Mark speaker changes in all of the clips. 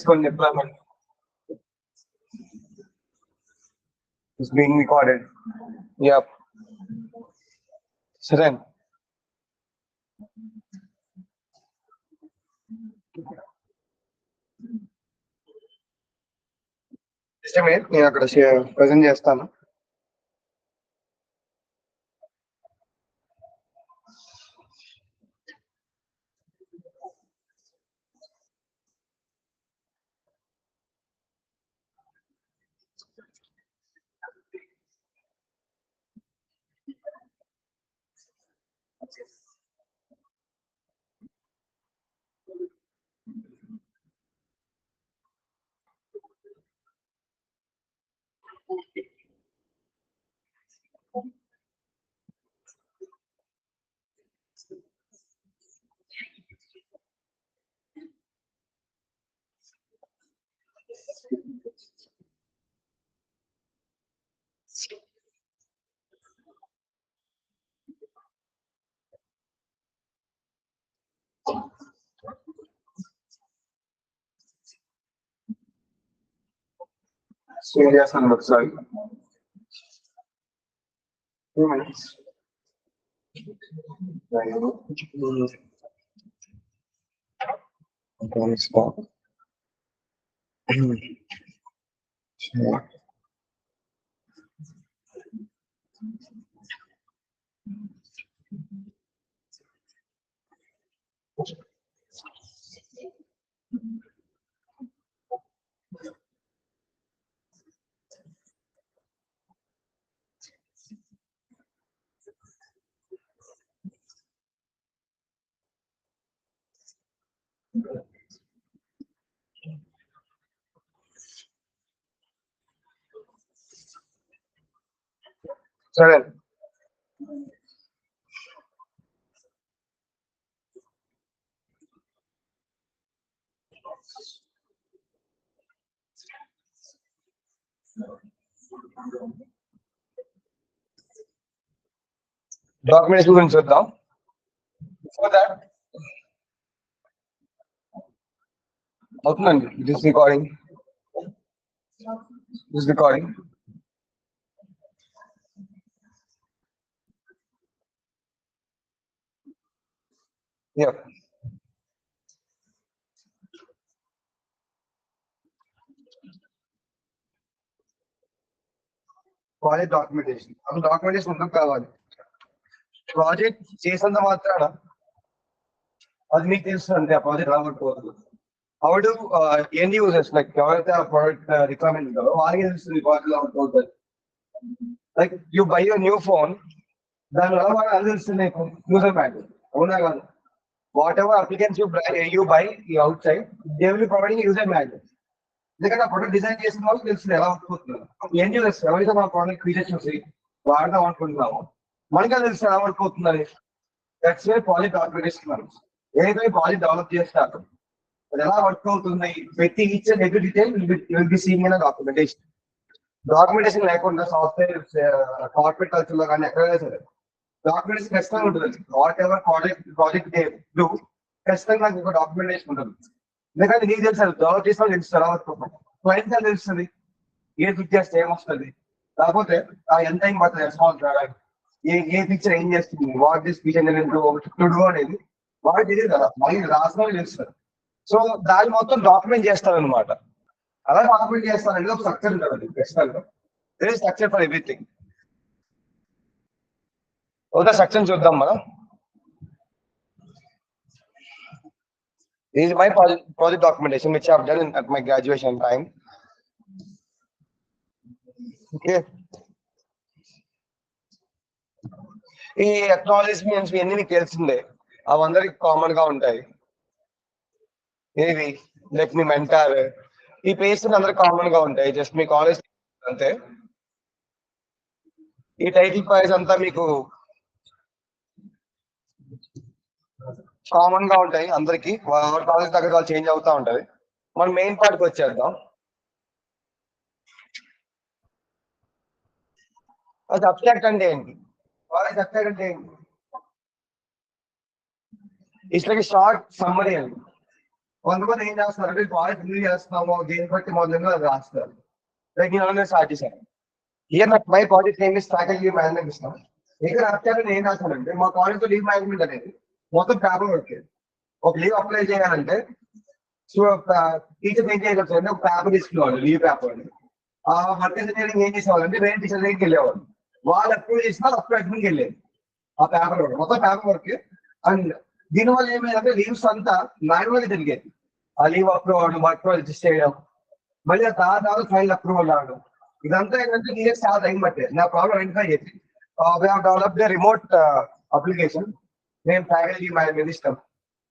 Speaker 1: చేసుకోండి deployment is being recorded. Yep. So then just a minute, నేను అక్కడ present చేస్తాను. షేర్ చేస్తాను ఒకసారి. 2 minutes. Stop. Share. సరే డాక్యుమెంట్స్ గురించి చూద్దాం. Before that, అవుతుందండి this recording. Yeah. Project documentation. అసలు డాక్యుమెంటేషన్ ఎందుకు కావాలి? ప్రాజెక్ట్ చేసినంత మాత్రాన అది మీకు తెలుస్తుంది అంతే, ఆ ప్రాజెక్ట్ రాబట్టుకోవాలి. How do end users like ఎవరైతే ఆ ప్రోడక్ట్ రిక్వైర్మెంట్ ఉంటుందో వాళ్ళకి తెలుస్తుంది ప్రాజెక్ట్ రాబట్టుకోవాలి. Like you buy your new phone, దాని వల్ల వాళ్ళకి అది తెలుస్తుంది యూజర్ మ్యాటర్. అవునా కాదు? Whatever appliances you buy outside they will be providing user matter. ఎందుకంటే ఆ ప్రొడక్ట్ డిజైన్ చేసిన వాళ్ళకి తెలుస్తుంది ఎలా వర్క్. ఎండ్ యూజర్స్ ఎవరైతే మన ప్రోడక్ట్ ఫీచర్స్ చూసి వాడదాం అనుకుంటున్నామో మనకి తెలుస్తుంది ఎలా వర్క్ అవుతుంది. That's way project documentation. ఏదైతే ప్రాజెక్ట్ డెవలప్ చేస్తారు అది ఎలా వర్క్ అవుతుంది ప్రతి each and every detail will be seeing in documentation. Documentation లేకుండా సాఫ్ట్వేర్ కార్పొరేట్ కల్చర్ లో కానీ ఎక్కడైనా సరే డాక్యుమెంటేషన్ ఖచ్చితంగా ఉంటుంది. వాట్ ఎవర్ ప్రాజెక్ట్ డూ ఖచ్చితంగా నాకు ఒక డాక్యుమెంటేషన్ ఉంటుంది. ఎందుకంటే నీకు తెలుసు డెవలప్ చేసిన తెలుస్తుంది ఎలా వర్క్ అవుతుంది. క్లయింట్ తెలుస్తుంది ఏ క్లిక్ చేస్తే ఏమొస్తుంది, కాకపోతే ఎంత టైం పడుతుంది రెస్పాన్స్ రావడానికి, ఏ పిక్చర్ ఏం చేస్తుంది, వాట్ దిస్ పిక్చర్ అనేది వాడికి తెలియదు కదా, మళ్ళీ రాసిన తెలుస్తుంది. సో దాన్ని మొత్తం డాక్యుమెంట్ చేస్తారనమాట. అలా డాక్యుమెంట్ చేస్తారంటే ఒక స్ట్రక్చర్ ఉంటుంది. ఖచ్చితంగా there is structure for everything. ఒక స్ట్రక్చర్ చూద్దాం మనం. This is my project documentation which I have done at my graduation time. Okay. ఈ అక్నాలెడ్జ్మెంట్స్ ఇవన్నీ మీకు తెలిసిందే, అవి అందరికి కామన్ గా ఉంటాయి. ఏవి లైక్ మీ మెంటార్, ఈ పేజ్ అందరికి కామన్ గా ఉంటాయి. జస్ట్ మీ కాలేజ్ అంతే. ఈ టైటిల్ ప్రైజ్ అంతా మీకు కామన్ గా ఉంటాయి అందరికి. కాలేజ్ దగ్గర వాళ్ళు చేంజ్ అవుతా ఉంటది. మనం మెయిన్ పార్ట్ కి వచ్చేద్దాం. అది అబ్స్ట్రాక్ట్ అంటే ఏంటి? కాలేజ్ అబ్స్ట్రాక్ట్ అంటే ఏంటి? ఇట్స్ లైక్ షార్ట్ సమ్మరీ అండి. కొంతమంది ఏం చేస్తారంటే ప్రాజెక్ట్ రివ్యూ చేస్తున్నాము దీన్ని బట్టి మొదలు అది రాస్తారు. లైక్ నేను స్టార్ట్ చేశాను. ఇయర్ నాకు my project name is faculty management ఇస్తాం. ఇక్కడ అత్యంత ఏం రాస్తానంటే మా కాలేజ్ లీవ్ మేనేజ్మెంట్ అనేది మొత్తం పేపర్ వర్క్. ఒక లీవ్ అప్లై చేయాలంటే సో టీచర్స్ ఏం చేయాలి ఒక పేపర్ తీసుకోవాలి లీవ్ పేపర్. ఆ వర్క్ ఇంజనీరింగ్ ఏం చేసేవాళ్ళంటే వేరే టీచర్ దగ్గరికి వెళ్ళేవాళ్ళు. వాళ్ళు అప్రూవ్ చేసిన అప్పుడు అడ్మిట్కి వెళ్ళేది ఆ పేపర్ వర్క్ మొత్తం పేపర్ వర్క్. అండ్ దీనివల్ల ఏమైందంటే లీవ్స్ అంతా మాన్యువల్ జరిగేది. ఆ లీవ్ అప్రూవ్ అవ్వడం వర్క్ రిజిస్టర్ చేయడం మళ్ళీ ఆ తర్వాత ఫైల్ అప్రూవల్ రావడం ఇదంతా ఏంటంటే ఇయర్స్ చాలా టైం పట్టేది. నా ప్రాబ్లం ఐడెంటిఫై చేసి డెవలప్ రిమోట్ అప్లికేషన్ నేను ఫ్యాకల్టీ మేనేజ్మెంట్ ఇస్తాం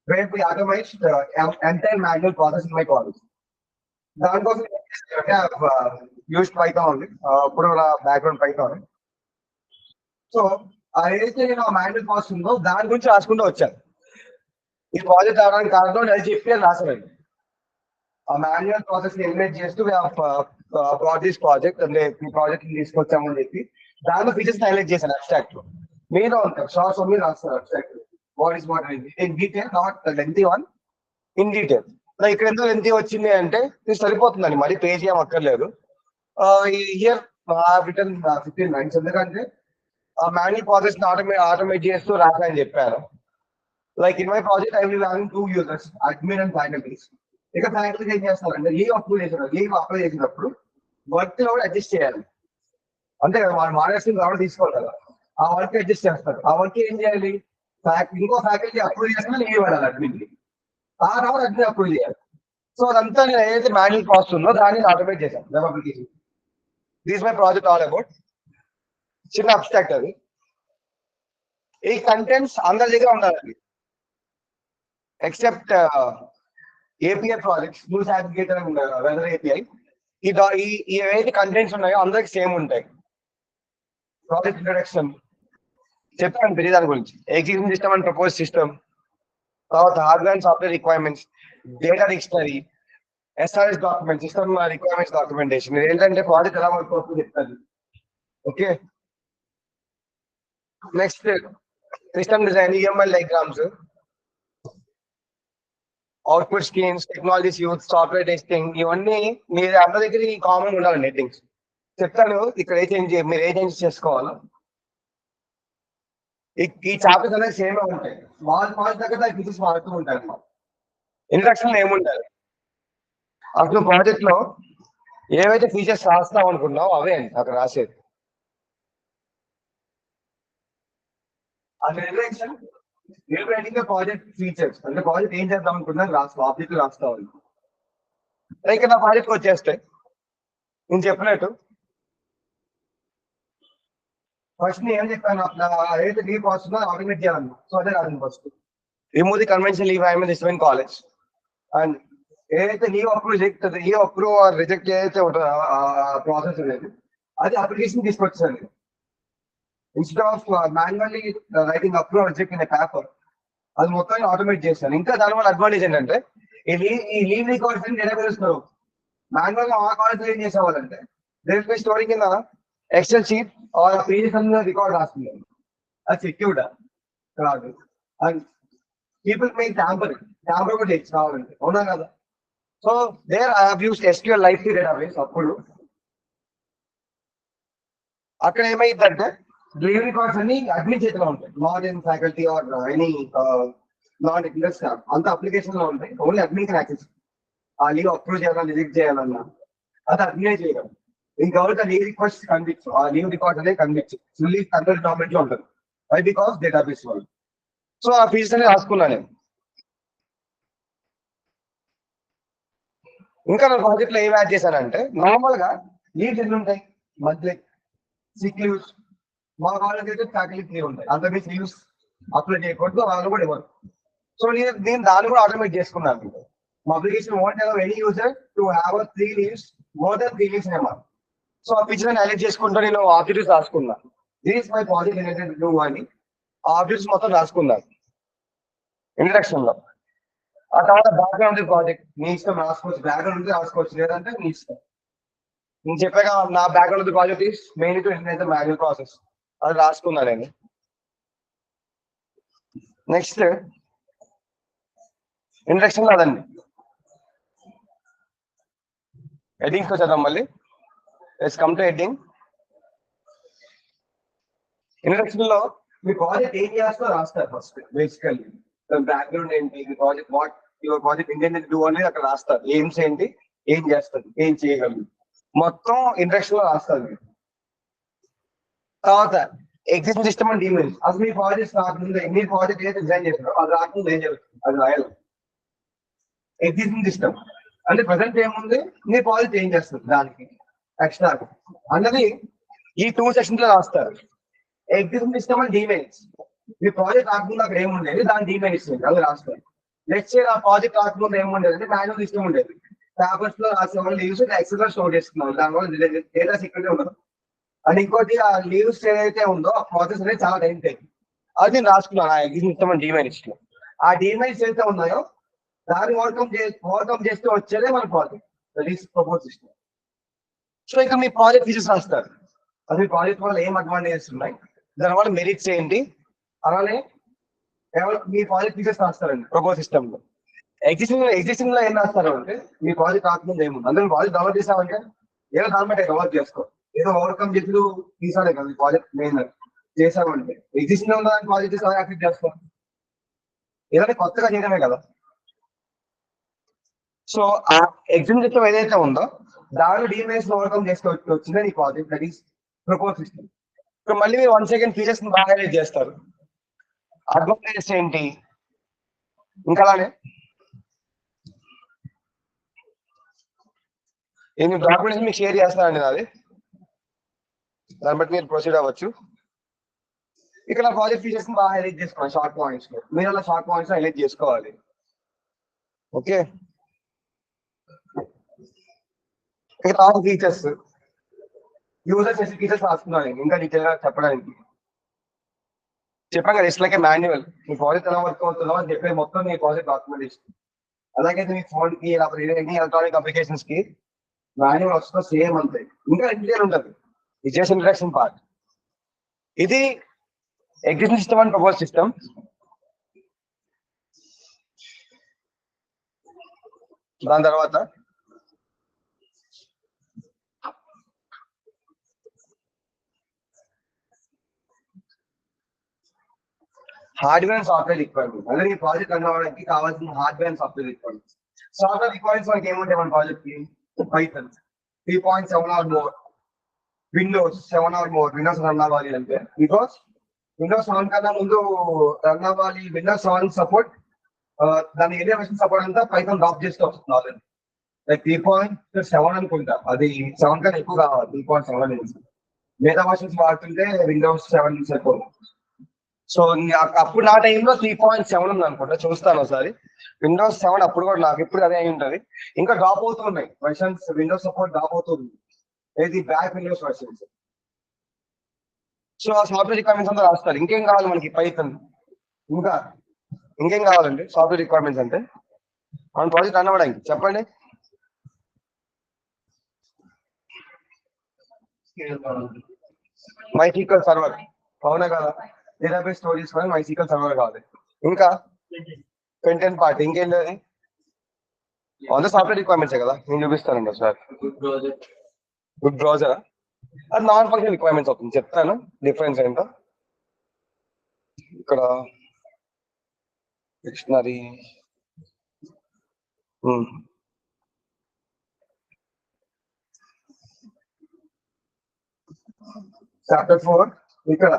Speaker 1: where we automate the entire manual process in my college. దానికోసం యూస్ పైథాన్ ఇప్పుడు బ్యాక్గ్రౌండ్ పైథాన్. సో ఏదైతే నేను మాన్యువల్ ప్రాసెస్ ఉందో దాని గురించి రాసుకుంటూ వచ్చాను. ఈ ప్రాజెక్ట్ రావడానికి కారణం నేను చెప్పి రాసానండి. ఆ మాన్యువల్ ప్రాసెస్ ఎలిమినేట్ చేస్తూ ప్రాజెక్ట్ అంటే ఈ ప్రాజెక్ట్ తీసుకొచ్చామని చెప్పి దానిలో ఫీచర్స్ హైలైట్ చేశాను అబ్స్ట్రాక్ట్ లో. మీద ఉంటారు షార్ట్స్ ఓన్లీ రాస్తారు abstract what is what in detail not lengthy one in detail. ఇక్కడ ఎందుకు లెంతీ వచ్చింది అంటే ఇది సరిపోతుందండి మరి పేజ్ ఏం అక్కర్లేదు. ఇయర్ రిటర్న్ 15 lines ఎందుకంటే మాన్యువల్ ప్రాసెస్ ఆటోమేట్ చేస్తూ రాసాయని చెప్పాను. Like in my project I will having 2 users admin and faculties. ఇక ఫ్యాకల్టీస్ ఏం చేస్తారంటే లీవ్ అప్లై చేసినప్పుడు వర్క్ లో కూడా అడ్జస్ట్ చేయాలి. అంతే కదా వాళ్ళు మానేస్తుంది కాబట్టి తీసుకోవాలి కదా ఆ వర్క్ అడ్జస్ట్ చేస్తారు. ఆ వర్క్ ఏం చేయాలి ఇంకో ఫ్యాకల్టీ అప్రూవ్ చేసినా లీవ్ ఇవ్వాలి అడ్మిన్కి. ఆ తర్వాత అడ్మిన్ అప్రూవ్ చేయాలి. సో అదంతా నేను ఏదైతే మాన్యువల్ ప్రాసెస్ ఉందో దాన్ని ఆటోమేట్ చేశాను web application. This my project all about. చిన్న అబ్స్ట్రాక్ట్ అది. ఈ కంటెంట్స్ అందరి దగ్గర ఉండాలండి except API projects news aggregator and weather API. ఈ ఏవైతే కంటెంట్స్ ఉన్నాయో అందరికి సేమ్ ఉంటాయి. ప్రాజెక్ట్ ఇంట్రొడక్షన్ చెప్పాను పెరిగి దాని గురించి existing system and propose system, తర్వాత hardware and software requirements, data dictionary, SRS document system requirements documentation. ఏంటంటే ప్రాజెక్ట్ ఎలా వర్క్ అవుతుందో చెప్తాను. Okay next system design, UML diagrams, output screens, technologies use, software testing ఇవన్నీ మీరు అందరి దగ్గర కామన్ ఉండాలండి. హెడ్డింగ్స్ చెప్తాను ఇక్కడ మీరు ఏ చేంజ్ చేసుకోవాలో. ఈ చాప్టర్స్ అనేది సేమ్ ఉంటాయి. వాళ్ళ దగ్గర ఫీచర్స్ మారుతూ ఉంటాయి అన్నమాట. ఇంట్రడక్షన్ ఏముంటాయి అసలు ప్రాజెక్ట్ లో ఏవైతే ఫీచర్స్ రాస్తాం అనుకున్నావు అవే అండి అక్కడ రాసేది. ఇంట్రడక్షన్ ప్రాజెక్ట్ ఫీచర్స్ అంటే ప్రాజెక్ట్ ఏం చేద్దాం అనుకున్నా ఆబ్జెక్ట్ రాస్తాం. లైక్ నా ప్రాజెక్ట్ వచ్చేస్తే నేను చెప్పినట్టు ఫస్ట్ నేను ఏం చెప్పాను ఏదైతే లీవ్ ప్రాసెస్ ఆటోమేట్ చేయాలన్నా. సో అదే రాసింది first remove the convention leave I'm in college. And ఏదైతే లీవ్ అప్రూవ్ ఆర్ రిజెక్ట్ ఏదైతే ఉంటుందో ప్రాసెస్ అనేది అది అప్లికేషన్ తీసుకొచ్చాను. Instead of manually writing approve reject in paper అది మొత్తం ఆటోమేట్ చేశాను. ఇంకా దానివల్ల అడ్వాంటేజ్ ఏంటంటే ఈ లీవ్ రికార్డ్స్ అని డేటాబేస్ మాన్యువల్ గా ఆ కాలేజ్ ఏం చేసేవాళ్ళంటే దే స్టోరింగ్ కింద Excel sheet or previous record రాస్తుంది. అది సెక్యూర్డ్ కాదు. అండ్ పీపుల్ మే ట్యాంపర్ కూడా చేయొచ్చు కావాలంటే. అవునా కదా? So there I have used SQL life database. అప్పుడు అక్కడ ఏమైందంటే లీవ్ రికార్డ్స్ అన్ని అడ్మిన్ చేతిలో ఉంటాయి. Not in faculty or any not technical staff. అంత అప్లికేషన్ లో ఉంటాయి. ఓన్లీ అడ్మిన్ కి యాక్సెస్. ఆ లీవ్ అప్రూవ్ చేయాలన్నా రిజెక్ట్ చేయాలన్నా అది అడ్మినే చేయగలం. ఇంకెవరికి లీవ్ రిక్వెస్ట్ కనిపించు. ఆ లీవ్ రికార్డ్ అనేది కనిపించు ఫుల్లీ కంట్రోల్ డాక్యుమెంట్ లో ఉంటుంది. వై బికాస్ డేటాబేస్ వాళ్ళు. సో ఆ ఫీచర్స్ అనేది రాసుకున్నా నేను. ఇంకా నా ప్రాజెక్ట్ లో ఏం యాడ్ చేశానంటే నార్మల్ గా లీవ్స్ ఎన్ని ఉంటాయి మంత్లీ సిక్ లీవ్స్. మా వాళ్ళకి అయితే ఫ్యాకల్టీ లీవ్ ఉంటాయి. అంతకుమించి లీవ్స్ అప్లై చేయకూడదు వాళ్ళు కూడా ఇవ్వరు. సో నేను దాన్ని కూడా ఆటోమేట్ చేసుకున్నాను. మా application want any user to have 3 leaves more than 3 leaves ఏమో. సో ఆ ఫీచర్ హైలైట్ చేసుకుంటూ నేను ఆబ్జెక్టివ్స్ రాసుకున్నా. This my project related to అని ఆబ్జెక్ట్స్ మొత్తం రాసుకున్నాను ఇంట్రడక్షన్ లో. ఆ తర్వాత బ్యాక్గ్రౌండ్ ప్రాజెక్ట్ మీ ఇష్టం రాసుకోవచ్చు. బ్యాక్గ్రౌండ్ ఉంటే రాసుకోవచ్చు లేదంటే మీ ఇష్టం. నేను చెప్పాక నా background project is mean to implement the manual process. అది రాసుకున్నా నేను. నెక్స్ట్ ఇంట్రడక్షన్ అదండి. హెడ్డింగ్స్ వచ్చేద్దాం మళ్ళీ. Let's come to heading. Introduction లో మీ ప్రాజెక్ట్ ఏం చేస్తో రాస్తారు ఫస్ట్. బేసికల్లీ బ్యాక్గ్రౌండ్ ఏంటి, మీ project what your project intended to అనేది అక్కడ రాస్తారు. ఎయిమ్స్ ఏంటి, ఏం చేస్తారు, ఏం చేయగలరు, మొత్తం ఇంట్రడక్షన్ లో రాస్తారు. తర్వాత ఎగ్జిస్టింగ్ సిస్టమ్ అండ్ డీమెయిల్స్. అసలు మీ ప్రాజెక్ట్ రాకముందు, మీ ప్రాజెక్ట్ ఏదైతే డిజైన్ చేస్తారో అది రాకముందు ఏం జరుగుతుంది అది రాయాలి. ఎగ్జిస్టింగ్ సిస్టమ్ అంటే ప్రజెంట్ ఏముంది, మీ ప్రాజెక్ట్ ఏం చేస్తుంది దానికి ఎక్స్ట్రా అన్నది ఈ 2 సెక్షన్స్ లో రాస్తారు. ఎగ్జిస్టింగ్ సిస్టమ్ అండ్ డీమెయిల్స్. మీ ప్రాజెక్ట్ రాకముందు అక్కడ ఏముండేది దాని డీమెయిల్స్ అది రాస్తారు. నెక్స్ట్ ఇయర్ ఆ ప్రాజెక్ట్ రాకముందు ఏముండేది అంటే మాన్యువల్ సిస్టమ్ ఉండేది. పేపర్స్ లో రాసేవాళ్ళు లీవ్స్ ఎక్సెల్ లో స్టోర్ చేసుకున్నారు. దానివల్ల డేటా సీక్రెట్ ఉండదు. అండ్ ఇంకోటి ఆ లీవ్స్ ఏదైతే ఉందో ఆ ప్రాసెస్ అనేది చాలా టైం టేక్. అది నేను రాసుకున్నాను ఆ ఎగ్జిస్టింగ్ సిస్టమ్ అండ్ డీమెయిల్స్ లో. ఆ డీమెయిల్స్ ఏదైతే ఉన్నాయో దాన్ని ఓవర్కమ్ చేస్తూ వచ్చేదే మన project. That is propose system. So ఇక మీ ప్రాజెక్ట్ ఫీచర్స్ రాస్తారు. అది మీ ప్రాజెక్ట్ వల్ల ఏం అడ్వాంటేజెస్ ఉన్నాయి, దానివల్ల మెరిట్స్ ఏంటి, అలానే మీ ప్రాజెక్ట్ ఫీచర్స్ రాస్తారండి ప్రపోజ్ సిస్టమ్ లో. ఎగ్జిస్టింగ్ లో ఏం రాస్తారు అంటే మీ ప్రాజెక్ట్ రాకముందు ఏముంది, అందులో ప్రాజెక్ట్ డెవలప్ చేసామంటే ఏదో దాని డెవలప్ చేసుకో, ఏదో ఓవర్కమ్ చేసి తీసాడే కదా మీ ప్రాజెక్ట్ మెయిన్ చేసామంటే. ఎగ్జిస్టింగ్ ఉన్న ప్రాజెక్ట్ యాక్టివ్ చేస్తాం, ఏదైనా కొత్తగా చేయడమే కదా. సో ఆ ఎగ్జిస్టింగ్ సిస్టమ్ ఏదైతే ఉందో దాని డీమెయిల్స్ ఓవర్కమ్ చేసుకోవచ్చు వచ్చిందే ఈ project. That is propose system. ఇప్పుడు మళ్ళీ మీరు 1 సెకండ్ ఫీచర్స్ బాగా హైలైట్ చేస్తారు. అడ్వాంటేజెస్ ఏంటి, ఇంకా అలానే నేను డాక్యుమెంట్స్ మీకు షేర్ చేస్తానండి నాది, దాన్ని బట్టి మీరు ప్రొసీడ్ అవ్వచ్చు. ఇక్కడ ప్రాజెక్ట్ ఫీచర్స్ బాగా హైలైట్ చేసుకోవాలి షార్ట్ పాయింట్స్ లో. మీరు అలా షార్ట్ పాయింట్స్ హైలైట్ చేసుకోవాలి. ఓకే, ఇక్కడ ఫీచర్స్ యూజర్ చేసే ఫీచర్స్ రాస్తున్నాను ఇంకా డీటెయిల్ గా చెప్పడానికి. చెప్పాను కదా it's like A manual. Me project ఎలా వర్క్ అవుతుందో అని చెప్పే మొత్తం మీ ప్రాజెక్ట్ డాక్యుమెంటేషన్. అలాగైతే మీ ఫోన్ కి ఎనీ ఎలక్ట్రానిక్ అప్లికేషన్స్ కి మాన్యువల్ వస్తుందో సేమ్ అంతే, ఇంకా డీటెయిల్ ఉంటుంది. ఇది జస్ట్ ఇంట్రడక్షన్ పార్ట్. ఇది existing system and propose system. దాని తర్వాత హార్డ్వేర్ అండ్ సాఫ్ట్వేర్ రిక్వైర్మెంట్. అంటే ఈ ప్రాజెక్ట్ రన్ అవ్వడానికి కావాల్సిన hardware and software requirements. Software requirements మనకి ఏముంటాయి మన ప్రాజెక్ట్ కి? Python 3.7 or more, Windows 7 or more. Windows run అవ్వాలి అంటే బికాస్ విండోస్ 7 కన్నా ముందు రన్ అవ్వాలి. విండోస్ 7 సపోర్ట్ దాని ఏరియా వెర్షన్ సపోర్ట్ అంతా పైథాన్ డ్రాప్ చేస్తూ వస్తుంది ఆల్రెడీ. లైక్ 3.7 అనుకుంటా, అది 7 కన్నా ఎక్కువ కావాలి. 3.7 మిగతా వర్షన్స్ వాడుతుంటే విండోస్ 7 సరిపోదు. సో అప్పుడు నా టైంలో 3.7 ఉంది అనుకుంటా, చూస్తాను ఒకసారి. విండోస్ 7 అప్పుడు కూడా నాకు ఇప్పుడు అదే అయి ఉంటుంది. ఇంకా డ్రాప్ అవుతున్నాయి వర్షన్స్, విండోస్ సపోర్ట్ డ్రాప్ అవుతుంది. ఏది బ్యాక్ విండోస్ వర్షన్స్. సో ఆ సాఫ్ట్వేర్ రిక్వైర్మెంట్స్ అంతా రాస్తారు. ఇంకేం కావాలి మనకి పైథాన్, ఇంకా ఇంకేం కావాలండి సాఫ్ట్వేర్ రిక్వైర్మెంట్స్ అంటే మన ప్రాజెక్ట్ రన్ అవ్వడానికి? చెప్పండి. MySQL సర్వర్, అవునా కదా? డేటాబేస్ స్టోర్ చేసుకొని MySQL సర్వర్ కావాలి. ఇంకా కంటెంట్ పార్ట్, ఇంకేంటి అది? వంద సాఫ్ట్వేర్ రిక్వైర్మెంట్స్ కదా, నేను చూపిస్తానండి ఒకసారి. గుడ్ బ్రౌజర్ అది నాన్ ఫంక్షనల్ రిక్వైర్మెంట్స్ అవుతుంది, చెప్తాను డిఫరెన్స్ ఏంటో. ఇక్కడ డిక్షనరీ చాప్టర్ 4 ఇక్కడ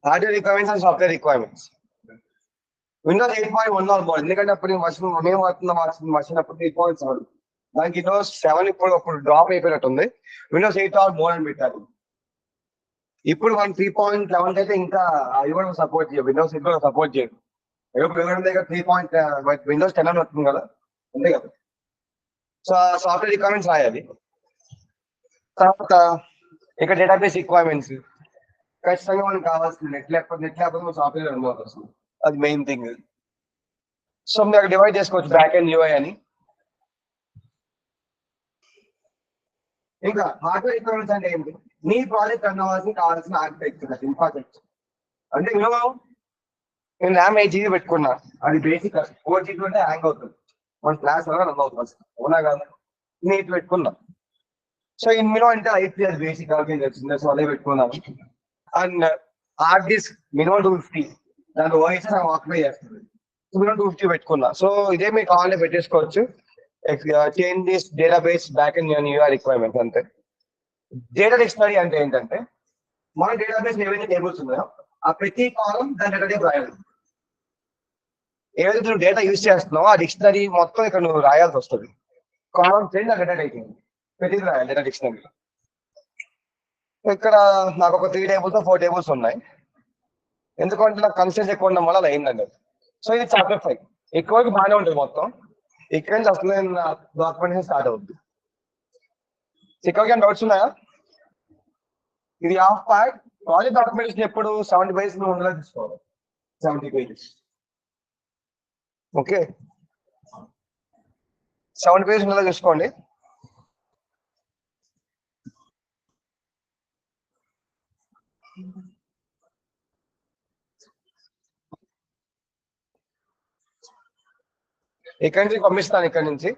Speaker 1: hardware requirements and software requirements. Windows 8.1 or more, ఎందుకంటే అప్పుడు వర్షన్ మేము వర్షన్ అప్పుడు 8.7. దానికి విండోస్ 7 ఇప్పుడు డ్రాప్ అయిపోయినట్టుంది. విండోస్ 8 ఆర్ మోర్ అని పెట్టారు. ఇప్పుడు మనం 3.11 అయితే ఇంకా అది కూడా సపోర్ట్ చేయదు. విండోస్ 8 కూడా సపోర్ట్ చేయదు. దగ్గర 3. విండోస్ 10 అని వస్తుంది కదా, అంతే కదా. సో సాఫ్ట్వేర్ రిక్వైర్మెంట్స్ రాయాలి. తర్వాత ఇక్కడ డేటాబేస్ రిక్వైర్మెంట్స్ ఖచ్చితంగా మనకు కావాల్సింది. నెట్ లేకపోతే మనం సాఫ్ట్వేర్ అనుకోవాలి వస్తుంది, అది మెయిన్ థింగ్. సో మీరు అక్కడ డివైడ్ చేసుకోవచ్చు బ్యాక్ అండ్ యూఐ అని. ఇంకా హార్డ్వేర్ రిక్వైర్మెంట్స్ అంటే ఏంటి? మీ ప్రాజెక్ట్ రన్ అవ్వాల్సిన కావాల్సిన ఆర్కిటెక్చర్, ఇంపార్టెంట్. అంటే నేను ర్యామ్ 8 GB పెట్టుకున్నా, అది బేసిక్. 4 GB ఉంటే హ్యాంగ్ అవుతుంది, మన క్లాస్ వల్ల రన్ అవుతుంది, అవునా కాదు? నేను పెట్టుకున్నా. సో ఇన్మినో అంటే ఐపీ అది బేసిక్ వచ్చింది, సో అదే పెట్టుకున్నాను. అండ్ హార్డ్ డిస్క్ మినిమం 250, దాని వాయిస్ ఆక్యుపై చేస్తుంది. మినిమం 250 పెట్టుకున్నా. సో ఇదే మీకు కావాలంటే పెట్టేసుకోవచ్చు. Change this database back in new requirement అంతే. డేటా డిక్షనరీ అంటే ఏంటంటే మన డేటాబేస్ ఏవైతే టేబుల్స్ ఉన్నాయో ఆ ప్రతి కాలం దాని డేటా టైప్ రాయాలి. ఏదైతే నువ్వు డేటా యూజ్ చేస్తున్నావో ఆ డిక్షనరీ మొత్తం ఇక్కడ నువ్వు రాయాల్సి వస్తుంది. కాలం చేంజ్ ఆ డేటా టైప్ ప్రతిదీ రాయాలి డేటా డిక్షనరీ. ఇక్కడ నాకు ఒక 3 టేబుల్స్ 4 టేబుల్స్ ఉన్నాయి. ఎందుకంటే నాకు కన్సెన్స్ ఎక్కువ ఉండడం వల్ల అలా అయిందండి. సో ఇది చాప్టర్ 5. ఎక్కువకి బాగానే ఉంటుంది మొత్తం. ఇక్కడ నుంచి అసలు డాక్యుమెంటేషన్ స్టార్ట్ అవుతుంది. ఇక్కడ డౌట్స్ ఉన్నాయా? ఇది హాఫ్ పార్ట్. ప్రాజెక్ట్ డాక్యుమెంటేషన్ ఎప్పుడు 70 pages ఉండేలా తీసుకోవాలి. 70 pages. ఓకే, 70 pages ఉండేలా చూసుకోండి. ఇక్కడి నుంచి పంపిస్తాను. ఇక్కడ నుంచి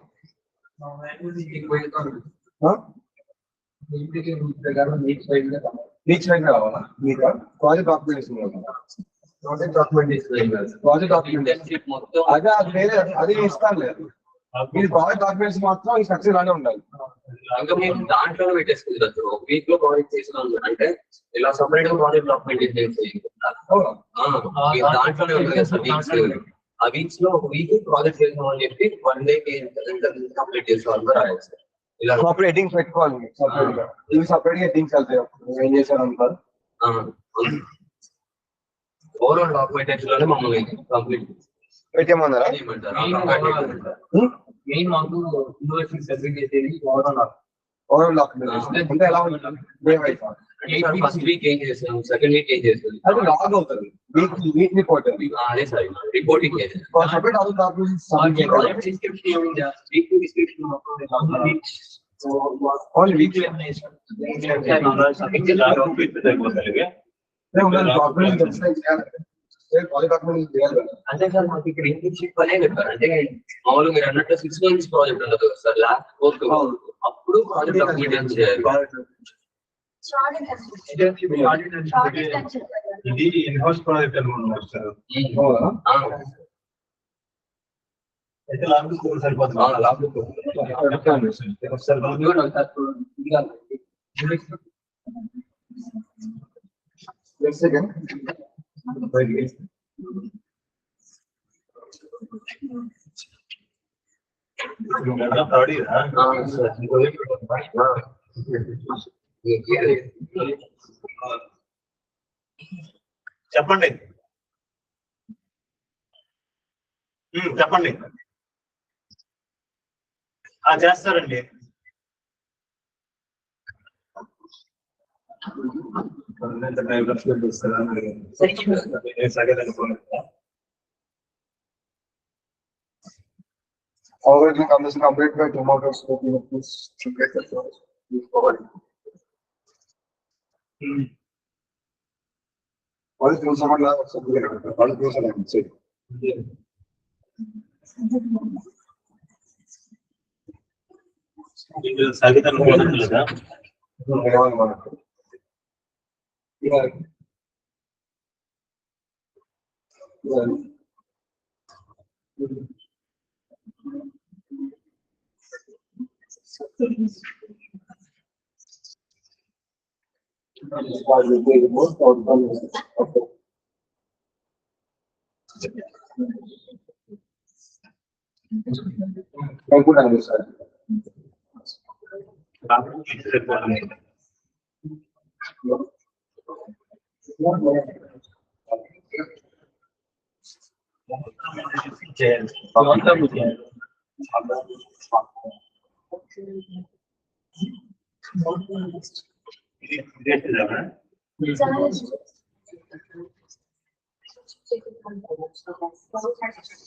Speaker 1: కావాలా మీకు ప్రాజెక్ట్ డాక్యుమెంటేషన్? ప్రాజెక్ట్ డాక్యుమెంటేషన్ అదే అది వేరే, అది ఇస్తాను లేదు. మీరు ప్రాజెక్ట్ డాక్యుమెంట్స్ మాత్రం ఈ స్ట్రక్చర్ లానే ఉండాలి.
Speaker 2: దాంట్లో పెట్టేసుకుంటారు. వీక్ లో ప్రాజెక్ట్ చేసినాం అంటే ఇలా సపరేట్ ప్రాజెక్ట్ డాక్యుమెంటేషన్ దాంట్లోనే ఉంటుంది కదా వీక్స్. ఆ వీక్స్ లో ఒక వీక్ ప్రాజెక్ట్ చేసాం అని చెప్పి 1 day కంప్లీట్ చేసుకోవాలి రాయాలి సార్. ఇలా
Speaker 1: సపరేట్ హెడ్డింగ్స్ పెట్టుకోవాలి. సపరేట్ గా ఇవి సపరేట్ హెడ్డింగ్స్ వెళ్తాయి. ఏం చేశారు అంటారు.
Speaker 2: ఓవరాల్ డాక్యుమెంటేషన్ లోనే మమ్మల్ని కంప్లీట్
Speaker 1: పెట్టేమన్నారా?
Speaker 2: మెయిన్ మాకు యూనివర్సిటీ సబ్మిట్ చేసేది
Speaker 1: ఓవరాల్ డాక్యుమెంటేషన్ అంటే ఎలా ఉంటుంది?
Speaker 2: ఫస్ట్ వీక్ ఏం చేస్తాం, సెకండ్ వీక్ ఏం చేస్తాం,
Speaker 1: అది లాగ్ అవుతుంది. వీక్ రిపోర్ట్
Speaker 2: అదే sir reporting
Speaker 1: separate other documents only week
Speaker 2: అంటే సార్ మాకు ఇక్కడ ఇంటర్న్షిప్ అనే చెప్పారు. అంటే మామూలుగా మీరు అన్నట్టు 6 months ప్రాజెక్ట్ ఉండదు సార్. లాస్ట్ కోర్స్ అప్పుడు ప్రాజెక్ట్ డాక్యుమెంట్ చేయాలి.
Speaker 3: ఇది ఇన్హౌస్ ప్రాజెక్ట్ అనుకుంటున్నారు సార్. అయితే లాభ సరిపోతుంది. చెప్పండి చెప్పండి. చేస్తారండి.
Speaker 1: already commission complete by tomorrow, so please get the first. All is doing someone else. All is doing someone else.
Speaker 3: సాగితాను లేదా?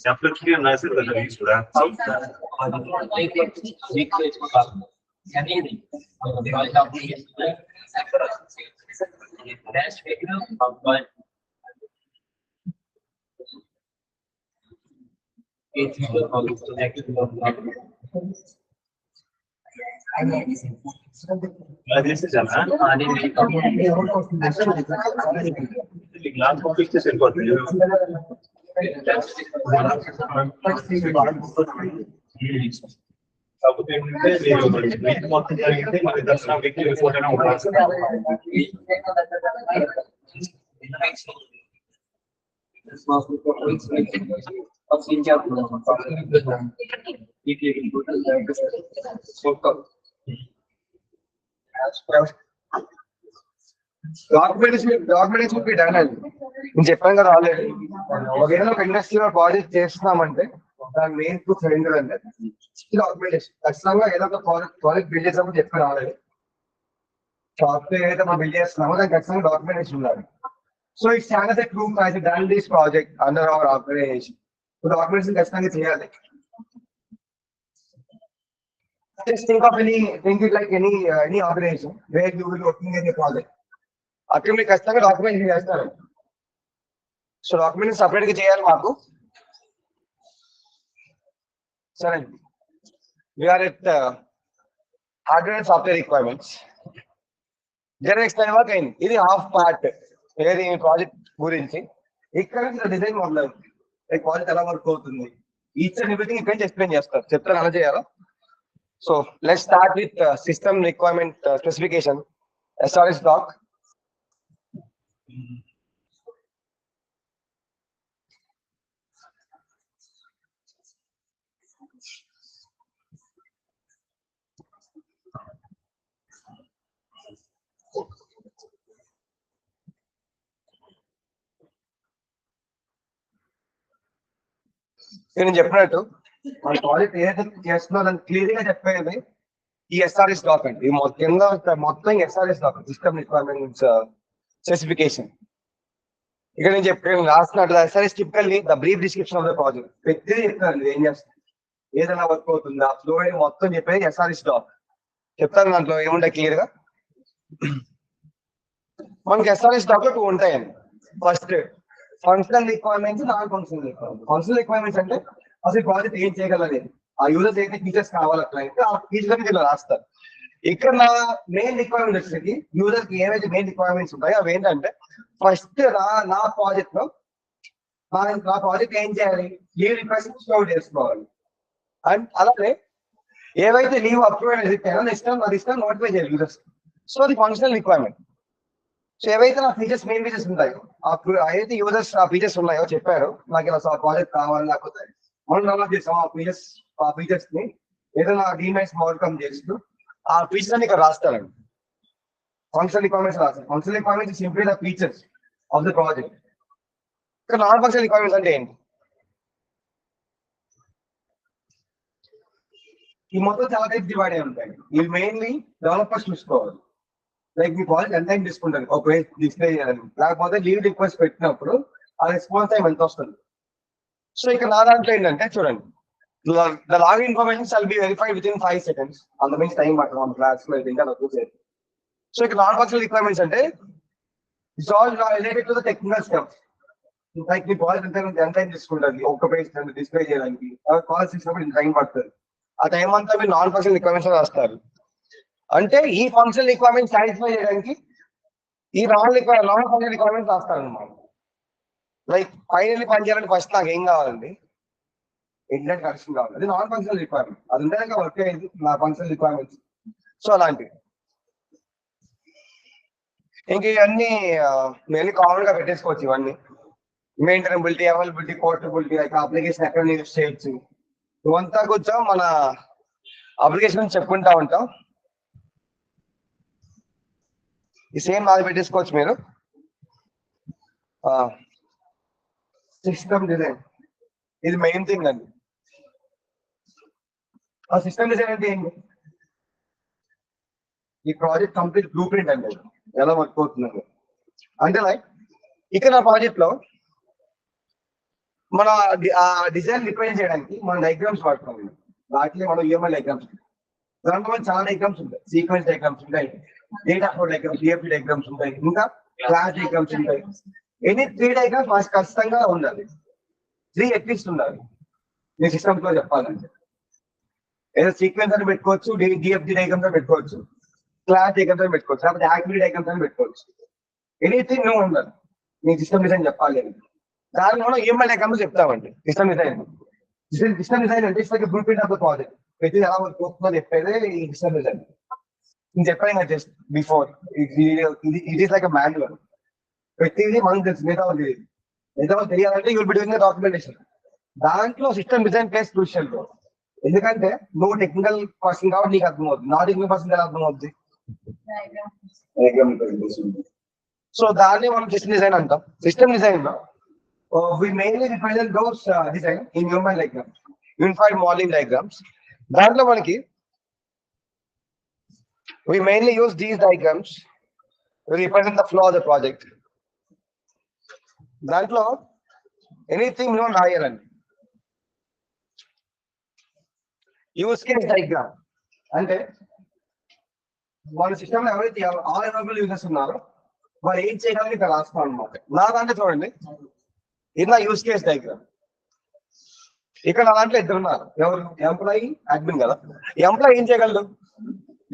Speaker 3: Chapter 3 and nice that is good. ఇలా చేస్తే చాలా
Speaker 2: అది
Speaker 3: గ్లాస్ పంపిస్తే సరిపోతుంది. కాకపోతే ఏంటంటే మీరు వీక్ మొత్తం జరిగితే మరి దసరా వీక్ వెళ్ళిపోతూనే ఉంటారు.
Speaker 1: డాక్యుమెంటేషన్ డన్ అండి. నేను చెప్పాను కదా ఆల్రెడీ. ఒకవేళ ఒక ఇండస్ట్రీలో ప్రాజెక్ట్ చేస్తున్నామంటే దాని మెయిన్ ప్రూఫ్ ఏంటంటే డాక్యుమెంటేషన్. ఖచ్చితంగా ఏదో ఒక ప్రాజెక్ట్ బిల్డ్ చేసినప్పుడు చెప్పాను ఆల్రెడీ. సాఫ్ట్వేర్ ఏదైతే మనం బిల్డ్ చేస్తున్నామో దానికి ఖచ్చితంగా డాక్యుమెంటేషన్ ఉండాలి. So it stands a proof as done this project under our organization. Documentation ఖచ్చితంగా చేయాలి. Just think it like any organization where you will working in a project. అక్కడ మీరు ఖచ్చితంగా డాక్యుమెంట్ చేస్తారు. సో డాక్యుమెంట్ సపరేట్ గా చేయాలి మాకు. సరే అండి, we are at hardware and software requirements. General explain work అయింది. ఇది హాఫ్ పార్ట్ ఏది ప్రాజెక్ట్ గురించి. ఇక్కడ నుంచి డిజైన్ మొదలవుతుంది. లైక్ ప్రాజెక్ట్ ఎలా వర్క్ అవుతుంది, ఈచ్ అండ్ ఎవ్రీథింగ్ ఇక్కడ నుంచి ఎక్స్ప్లెయిన్ చేస్తారు. చెప్తారు ఎలా చేయాలో. So let's start with system requirement specification, SRS doc. నేను చెప్పినట్టు మన ప్రాజెక్ట్ ఏదైతే చేస్తున్నా దాన్ని క్లియర్ గా చెప్పేది ఈ ఎస్ఆర్ఎస్ డాక్ అండి. ఈ మొత్తం SRS doc, system requirements specification. ఇక్కడ నేను చెప్పాను రాస్తున్నట్టు SRS typically the brief description of the project. ప్రతిదీ చెప్తాను ఏం చేస్తాను, ఏదైనా వర్క్ అవుతుంది ఆ ఫ్లో మొత్తం చెప్పేది ఎస్ఆర్ఎస్ డాక్. చెప్తాను దాంట్లో ఏముంటాయి క్లియర్ గా. మనకి ఎస్ఆర్ఎస్ డాక్ లో 2 ఉంటాయండి. First functional requirements, non functional requirements. Functional requirements అంటే అసలు ప్రాజెక్ట్ ఏం చేయగలలేదు, ఆ యూజర్స్ అయితే ఫీచర్స్ కావాలంటే ఆ ఫీచర్స్ దీనిలో రాస్తారు. ఇక్కడ నా మెయిన్ రిక్వైర్మెంట్ వచ్చేసి యూజర్ కి ఏవైతే మెయిన్ రిక్వైర్మెంట్స్ ఉంటాయో అవి ఏంటంటే, ఫస్ట్ నా ప్రాజెక్ట్ లో నా ప్రాజెక్ట్ ఏం చేయాలి, లీవ్ రిక్వెస్ట్ స్టోర్ చేసుకోవాలి. అండ్ అలాగే ఏవైతే లీవ్ అప్రూవ్ అది నోటిఫై చేయాలి యూజర్స్. సో అది ఫంక్షనల్ రిక్వైర్మెంట్. సో ఏవైతే నా ఫీచర్స్ మెయిన్ ఫీచర్స్ ఉంటాయో, ఏదైతే యూజర్స్ ఆ ఫీచర్స్ ఉన్నాయో చెప్పారు, నాకు ఇలా ప్రాజెక్ట్ కావాలి, లేకపోతే మనం డెవలప్ చేసాం ఆ ఫీచర్స్ ని ఏదైనా డిమైన్స్ మోడల్ చేస్తూ ఆ ఫీచర్స్ అని ఇక్కడ రాస్తారండి. ఫంక్షనల్ రిక్వైర్మెంట్స్ రాస్తారు. Functional requirements simply the features of the project. ఇక్కడ నాన్ ఫంక్షనల్ రిక్వైర్మెంట్స్ అంటే ఏంటి, ఈ మొత్తం చాలా టైప్స్ డివైడ్ అయి ఉంటాయి. ఇవి మెయిన్లీ డెవలపర్స్ చూసుకోవాలి. లైక్ మీ ప్రాజెక్ట్ ఎంత టైం తీసుకుంటారు ఒక పేజ్ డిస్ప్లే చేయాలని, లేకపోతే లీవ్ రిక్వెస్ట్ పెట్టినప్పుడు ఆ రెస్పాన్స్ టైం ఎంత వస్తుంది. సో ఇక్కడ నా దాంట్లో ఏంటంటే చూడండి, the log information shall be verified with in 5 seconds. అంత మీన్స్ టైం పట్టడం మన క్లాస్ లో ఇంకా చూసేది. సో ఇక్కడ నాన్ ఫంక్షనల్ రిక్వైర్మెంట్స్ అంటే it's all related to the technical steps. Like మీ ప్రాజెక్ట్ ఎంత టైం తీసుకుంటుంది ఒక పేజ్ డిస్ప్లే చేయడానికి, కాల్ చేసినప్పుడు ఇంత టైం పడుతుంది. ఆ టైం అంతా మీరు నాన్ ఫంక్షనల్ రిక్వైర్మెంట్స్ రాస్తారు. అంటే ఈ ఫంక్షనల్ రిక్వైర్మెంట్ సాటిస్ఫై చేయడానికి ఈ నాన్ ఫంక్షనల్ రిక్వైర్మెంట్స్ రాస్తారు అన్నమాట. లైక్ ఫైనల్లీ పని చేయాలంటే ఫస్ట్ నాకు ఏం కావాలండి, ఇంటర్నెట్ కనెక్షన్ కావాలి. అది నాన్ ఫంక్షనల్ రిక్వైర్మెంట్. అది ఉండేదాకా వర్క్ అయ్యేది నా ఫంక్షనల్ రిక్వైర్మెంట్స్. సో అలాంటివి ఇంక ఇవన్నీ మెయిన్ కామన్ గా పెట్టేసుకోవచ్చు. ఇవన్నీ maintainability, availability, portability, like application ఎక్కడ యూజ్ చేయొచ్చు, ఇవంతా కొంచెం మన అప్లికేషన్ చెప్పుకుంటా ఉంటాం. ఈ సేమ్ నాది పెట్టేసుకోవచ్చు మీరు. సిస్టమ్ డిజైన్ ఇది మెయిన్ థింగ్ అండి. ఆ సిస్టమ్ డిజైన్ అంటే ఏంటి, ఈ ప్రాజెక్ట్ కంప్లీట్ బ్లూ ప్రింట్ అంటే ఎలా వర్క్ అవుతుందండి. అంటే లైక్ ఇక్కడ నా ప్రాజెక్ట్ లో మన డిజైన్ రిప్రజెంట్ చేయడానికి మనం డయాగ్రామ్స్ వాడుతాం. వాటిలో మనం యూఎంఎల్ డయాగ్రామ్స్, దాంట్లో మనం చాలా డయాగ్రామ్స్ ఉంటాయి. సీక్వెన్స్ డయాగ్రామ్స్ ఉంటాయి, డేటా ఫ్లో డయాగ్రామ్స్, డిఎఫ్డి డయాగ్రామ్స్ ఉంటాయి, ఇంకా క్లాస్ డయాగ్రామ్స్ ఉంటాయి. ఎనీ 3 డయాగ్రామ్స్ ఖచ్చితంగా ఉండాలి. 3 అట్లీస్ట్ ఉండాలి మీ సిస్టమ్స్ లో చెప్పాలంటే. ఏదో సీక్వెన్స్ అని పెట్టుకోవచ్చు, డిఎఫ్డి డయాగ్రామ్స్ అని పెట్టుకోవచ్చు, క్లాస్ డయాగ్రామ్స్ అని పెట్టుకోవచ్చు, లేకపోతే యాక్టివిటీ డయాగ్రామ్స్ అని పెట్టుకోవచ్చు. ఎనీథింగ్ నువ్వు ఉండాలి మీ సిస్టమ్ డిజైన్ చెప్పాలి అని. దాన్ని మనం ఈఎంఐ డయాగ్రామ్స్ చెప్తామండి సిస్టమ్ డిజైన్. సిస్టమ్ డిజైన్ అంటే it's like blue print of the project. ప్రతి ఎలా వర్క్ అవుతుందో చెప్పేదే ఈ సిస్టమ్ డిజైన్. నేను చెప్పాను just before, it is like a manual. ప్రతిదీ మనకు తెలుసు, మిగతా తెలియాలంటే you will be doing the documentation. దాంట్లో system design plays crucial role. ఎందుకంటే నువ్వు టెక్నికల్ పర్సన్ కాబట్టి నీకు అర్థమవుతుంది, నాట్ టెక్నికల్ పర్సన్ ఎలా అర్థమవుతుంది. సో దాన్ని మనం సిస్టమ్ డిజైన్ అంటాం. సిస్టమ్ డిజైన్ లో we mainly represent those design in human diagrams, unified modeling diagrams. దాంట్లో మనకి we mainly use these diagrams to represent the flow of the project. దాంట్లో anything మనం రాయాలండి. యూస్ కేస్ డయాగ్రామ్ అంటే మన system లో ఎవరైతే ఆల్ అవైలబుల్ యూజర్స్ ఉన్నారో వాళ్ళు ఏం చేయగలని ఇక్కడ రాస్తాం అనమాట. నా దాంట్లో చూడండి, ఇది నా యూస్ కేస్ డయాగ్రామ్. ఇక్కడ నా దాంట్లో ఇద్దరు ఉన్నారు, ఎవరు? ఎంప్లాయీ, అడ్మిన్ కదా. ఎంప్లాయీ ఏం చేయగలడు?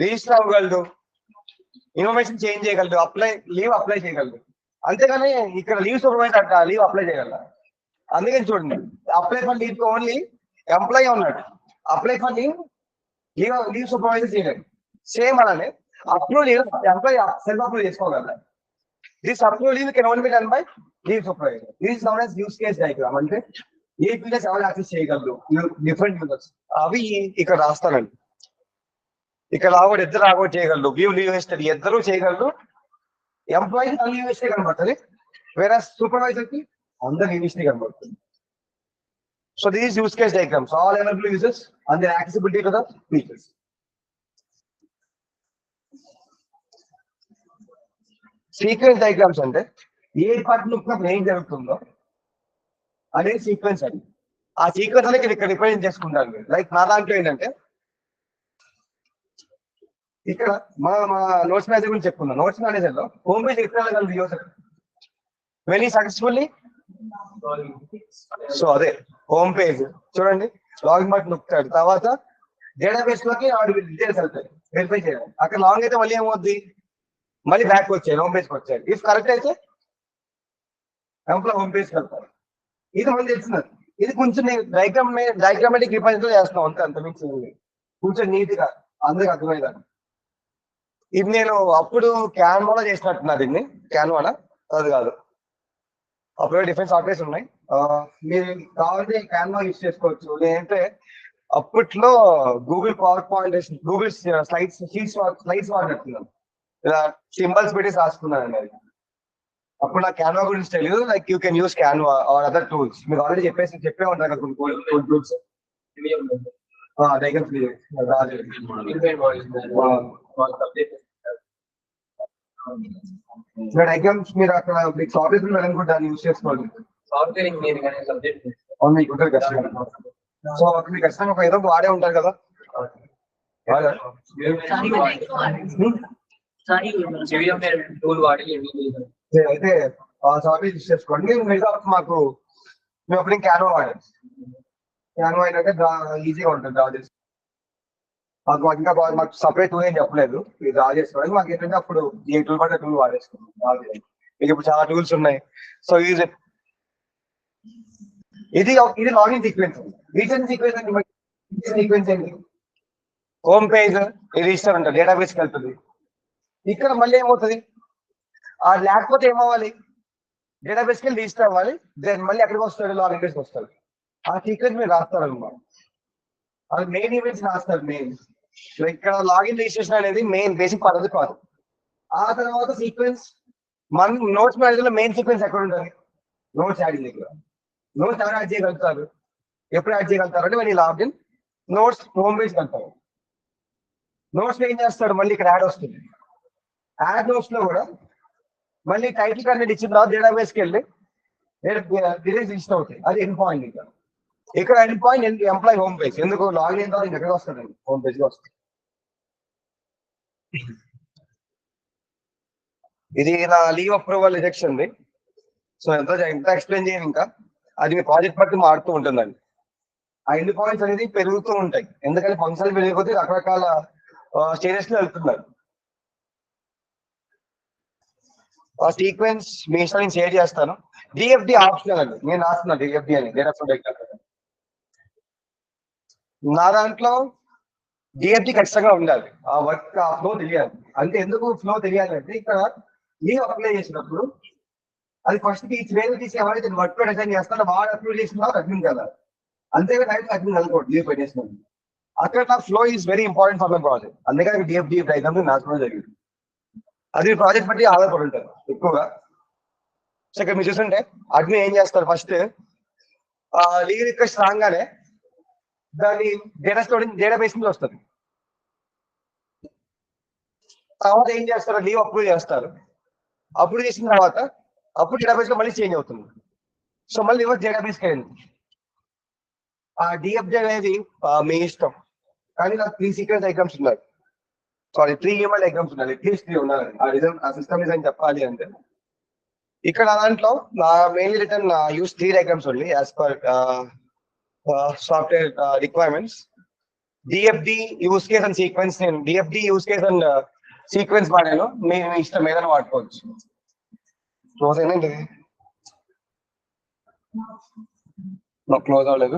Speaker 1: రిజిస్టర్ అవ్వగలడు, ఇన్ఫర్మేషన్ చేంజ్ చేయగలడు, లీవ్ అప్లై చేయగలడు. అంతేగాని ఇక్కడ లీవ్ సూపర్వైజర్ అంట లీవ్ అప్లై చేయగలరా? అందుకని చూడండి, apply for leave only employee ఉన్నాడు, అప్లై ఫర్ లీవ్ సూపర్వైజర్ చేయలేదు. సేమ్ అలానే approve leave employee self approve చేసుకోగలరా? This approve leave can only be done by leave supervisor. This is known as use case diagram. అంటే ఏ users ఎవరు access చేయగలరు, different users, అవి ఇక్కడ రాస్తానండి. ఇక్కడ రావడం ఇద్దరు రావడం చేయగలరు, వ్యూ లీవ్ హిస్టరీ ఇద్దరు చేయగలరు. ఎంప్లాయీ లీవ్ హిస్టరీ కనబడుతుంది, వేరే సూపర్వైజర్ కి అందరు లీవ్ హిస్టరీ కనబడుతుంది. So these use case diagrams all available users and their accessibility to the features. Sequence diagrams అంటే ఏ పార్ట్ నొక్కినప్పుడు ఏం జరుగుతుందో అదే సీక్వెన్స్ అండి. ఆ సీక్వెన్స్ అనేది ఇక్కడ రిప్రజెంట్ చేసుకుంటాను. లైక్ నా దాంట్లో ఏంటంటే ఇక్కడ మా నోట్స్ మేనేజర్ గురించి చెప్పుకున్నాం. నోట్స్ మేనేజర్ లో హోమ్ పేజ్ ఎక్కడ యూజర్ వెరీ సక్సెస్ఫుల్లీ. సో అదే హోమ్ పేజ్ చూడండి, లాగిన్ బటన్ నొక్కుతాడు, తర్వాత డేటాబేస్ లోకి డీటెయిల్స్ వెళ్తాయి వెరిఫై చేయాలి. అక్కడ లాంగ్ అయితే మళ్ళీ ఏమవుద్ది, మళ్ళీ బ్యాక్ వచ్చాయి హోమ్ పేజ్కి వచ్చాయి. ఇఫ్ కరెక్ట్ అయితే ఎంప్లాయ్ హోమ్ పేజ్కి వెళ్తారు. ఇది మనం తెలిసినది. ఇది కొంచెం డయాగ్రామాటిక్ రిప్రజెంట్ చేస్తాం అంతే, అంత మించి కొంచెం నీట్ గా అందరికి అర్థమయ్యేదాన్ని. ఇది నేను అప్పుడు క్యాన్వాలో చేసినట్టున్నా, దీన్ని క్యాన్వానా అది కాదు, అప్పుడు డిఫరెంట్ సాఫ్ట్వేర్స్ ఉన్నాయి. మీరు కావాలంటే క్యాన్వా యూజ్ చేసుకోవచ్చు. లేదంటే అప్పట్లో Google power point, Google slides వాడినట్టున్నాను, ఇలా సింబల్స్ పెట్టి రాసుకున్నానండి. అది అప్పుడు నాకు క్యాన్వా గురించి తెలియదు. Like you can use Canva or other tools. మీరు ఆల్రెడీ చెప్పే ఉంటారు కదా కొన్ని టూల్స్. డయాగ్రామ్స్ మీరు అక్కడ మీకు సాఫ్ట్వేర్ అనుకుంటే దాన్ని యూజ్ చేసుకోండి.
Speaker 2: సాఫ్ట్వేర్ ఇంజనీరింగ్ అనే సబ్జెక్ట్
Speaker 1: మీకు ఉంటుంది ఖచ్చితంగా. సో అక్కడ మీకు ఖచ్చితంగా ఒక ఏదో వాడే ఉంటారు కదా.
Speaker 2: టూల్ వాడి
Speaker 1: అయితే సాఫ్ట్వేర్ యూజ్ చేసుకోండి. మిగతా మాకు మేము అప్పుడు క్యాన్వా వాడాం. క్యాన్వా ఏంటంటే ఈజీగా ఉంటుంది డ్రా చేసి. మాకు ఇంకా మాకు సపరేట్ టూల్ ఏం చెప్పలేదు ఇది డ్రా చేసుకోవడానికి. మాకు ఏంటంటే అప్పుడు ఏ టూల్ పడితే టూల్ వాడేసుకున్నాం. మీకు ఇప్పుడు చాలా టూల్స్ ఉన్నాయి. సో ఇది లాగిన్ సీక్వెన్స్. రీసెంట్ సీక్వెన్స్ ఏంటి, హోమ్ పేజ్ రిజిస్టర్ ఉంటుంది, డేటాబేస్కి వెళ్తుంది. ఇక్కడ మళ్ళీ ఏమవుతుంది, అది లేకపోతే ఏమవ్వాలి, డేటాబేస్కి వెళ్ళి రిజిస్టర్ అవ్వాలి, దెన్ మళ్ళీ ఎక్కడికి వస్తాడు, లాగిన్ పేజ్కి వస్తాడు. ఆ సీక్వెన్స్ మీరు రాస్తారు అనమాట. అది మెయిన్ ఈవెంట్స్ రాస్తారు. మెయిన్ ఇక్కడ లాగిన్ రిజిస్ట్రేషన్ అనేది మెయిన్ బేసిక్ పద్ధతి కాదు. ఆ తర్వాత సీక్వెన్స్ మన నోట్స్ మేనేజర్ లో మెయిన్ సీక్వెన్స్ ఎక్కడ ఉంటుంది, నోట్స్ యాడింగ్ దగ్గర. నోట్స్ ఎవరు యాడ్ చేయగలుగుతారు, ఎప్పుడు యాడ్ చేయగలుగుతారు అంటే మళ్ళీ లాగిన్ నోట్స్ హోమ్ పేజ్కి వెళ్తారు. నోట్స్ ఏం చేస్తాడు, మళ్ళీ ఇక్కడ యాడ్ వస్తుంది. యాడ్ నోట్స్ లో కూడా మళ్ళీ టైటిల్ కన్నా ఇచ్చిన తర్వాత డేటాబేస్కి వెళ్ళి రిజిస్టర్ అవుతాయి. అది ఎండ్ పాయింట్. ఇక్కడ end point employee home page. ఎందుకు లాగిన్ అయిన తర్వాత ఎక్కడ వస్తాడండి, హోమ్ పేజ్ లో వస్తుంది. ఇది నా లీవ్ అప్రూవల్ రిజెక్షన్. సో ఎంత ఎక్స్ప్లెయిన్ చేయను ఇంకా, అది మీ ప్రాజెక్ట్ బట్టి మారుతూ ఉంటుందండి. ఆ ఎండ్ పాయింట్స్ అనేది పెరుగుతూ ఉంటాయి, ఎందుకంటే ఫంక్షన్లు పెరిగిపోతే రకరకాల స్టేజెస్ లో వెళ్తున్నారు. ఆ సీక్వెన్స్ మీ ఇష్టం నేను షేర్ చేస్తాను. డిఎఫ్డి ఆప్షనల్ అండి, నేను రాస్తున్నా డిఎఫ్డి అని డేటా ఫ్లో డయాగ్రామ్. నా దాంట్లో డిఎఫ్డి ఖచ్చితంగా ఉండాలి, ఆ వర్క్ ఆ ఫ్లో తెలియాలి. అంటే ఎందుకు ఫ్లో తెలియాలంటే ఇక్కడ లీవ్ అప్లై చేసినప్పుడు అది ఫస్ట్ ఈ వేలు తీసి ఎవరైతే వర్క్ లో డిజైన్ చేస్తారో వాడు అప్లై చేసిన తర్వాత అడ్మిన్ కదా, అంతేగా డైరెక్ట్ అడ్మిన్ అనుకోండి లీవ్ పెట్టేసినప్పుడు. అక్కడ నా flow is very important for my project, అందుకని డిఎఫ్డి డయాగ్రామ్ నాశనం జరిగింది. అది ప్రాజెక్ట్ బట్టి ఆధారపడి ఉంటారు ఎక్కువగా. సో ఇక్కడ మీరు చూస్తుంటే అడ్మిన్ ఏం చేస్తారు, ఫస్ట్ లీవ్ రిక్వెస్ట్ రాగానే దాని డేటా స్టోరేజ్ డేటాబేస్ నుంచి వస్తుంది. తర్వాత ఏం చేస్తారు, లీవ్ అప్రూవ్ చేస్తారు. అప్రూవ్ చేసిన తర్వాత అప్పుడు డేటాబేస్ లో మళ్ళీ చేంజ్ అవుతుంది. సో మళ్ళీ రివర్స్ డేటాబేస్ కి అయింది. ఆ డిఎఫ్డి అనేది మీ ఇష్టం, కానీ నాకు 3 సీక్వెన్స్ డయాగ్రామ్స్ ఉన్నాయి, సారీ 3 UML డయాగ్రామ్స్ ఉన్నాయి, అట్లీస్ట్ 3 ఉండాలి ఆ డిజైన్ ఆ సిస్టమ్ డిజైన్ చెప్పాలి అంటే. ఇక్కడ దాంట్లో నా mainly written use 3 diagrams only as per software requirements. DFD use case and sequence, నేను DFD use case and sequence వాడాను, మీ ఇష్టం ఏదైనా వాడుకోవచ్చు. క్లోజ్ అయినండి, క్లోజ్ అవ్వలేదు.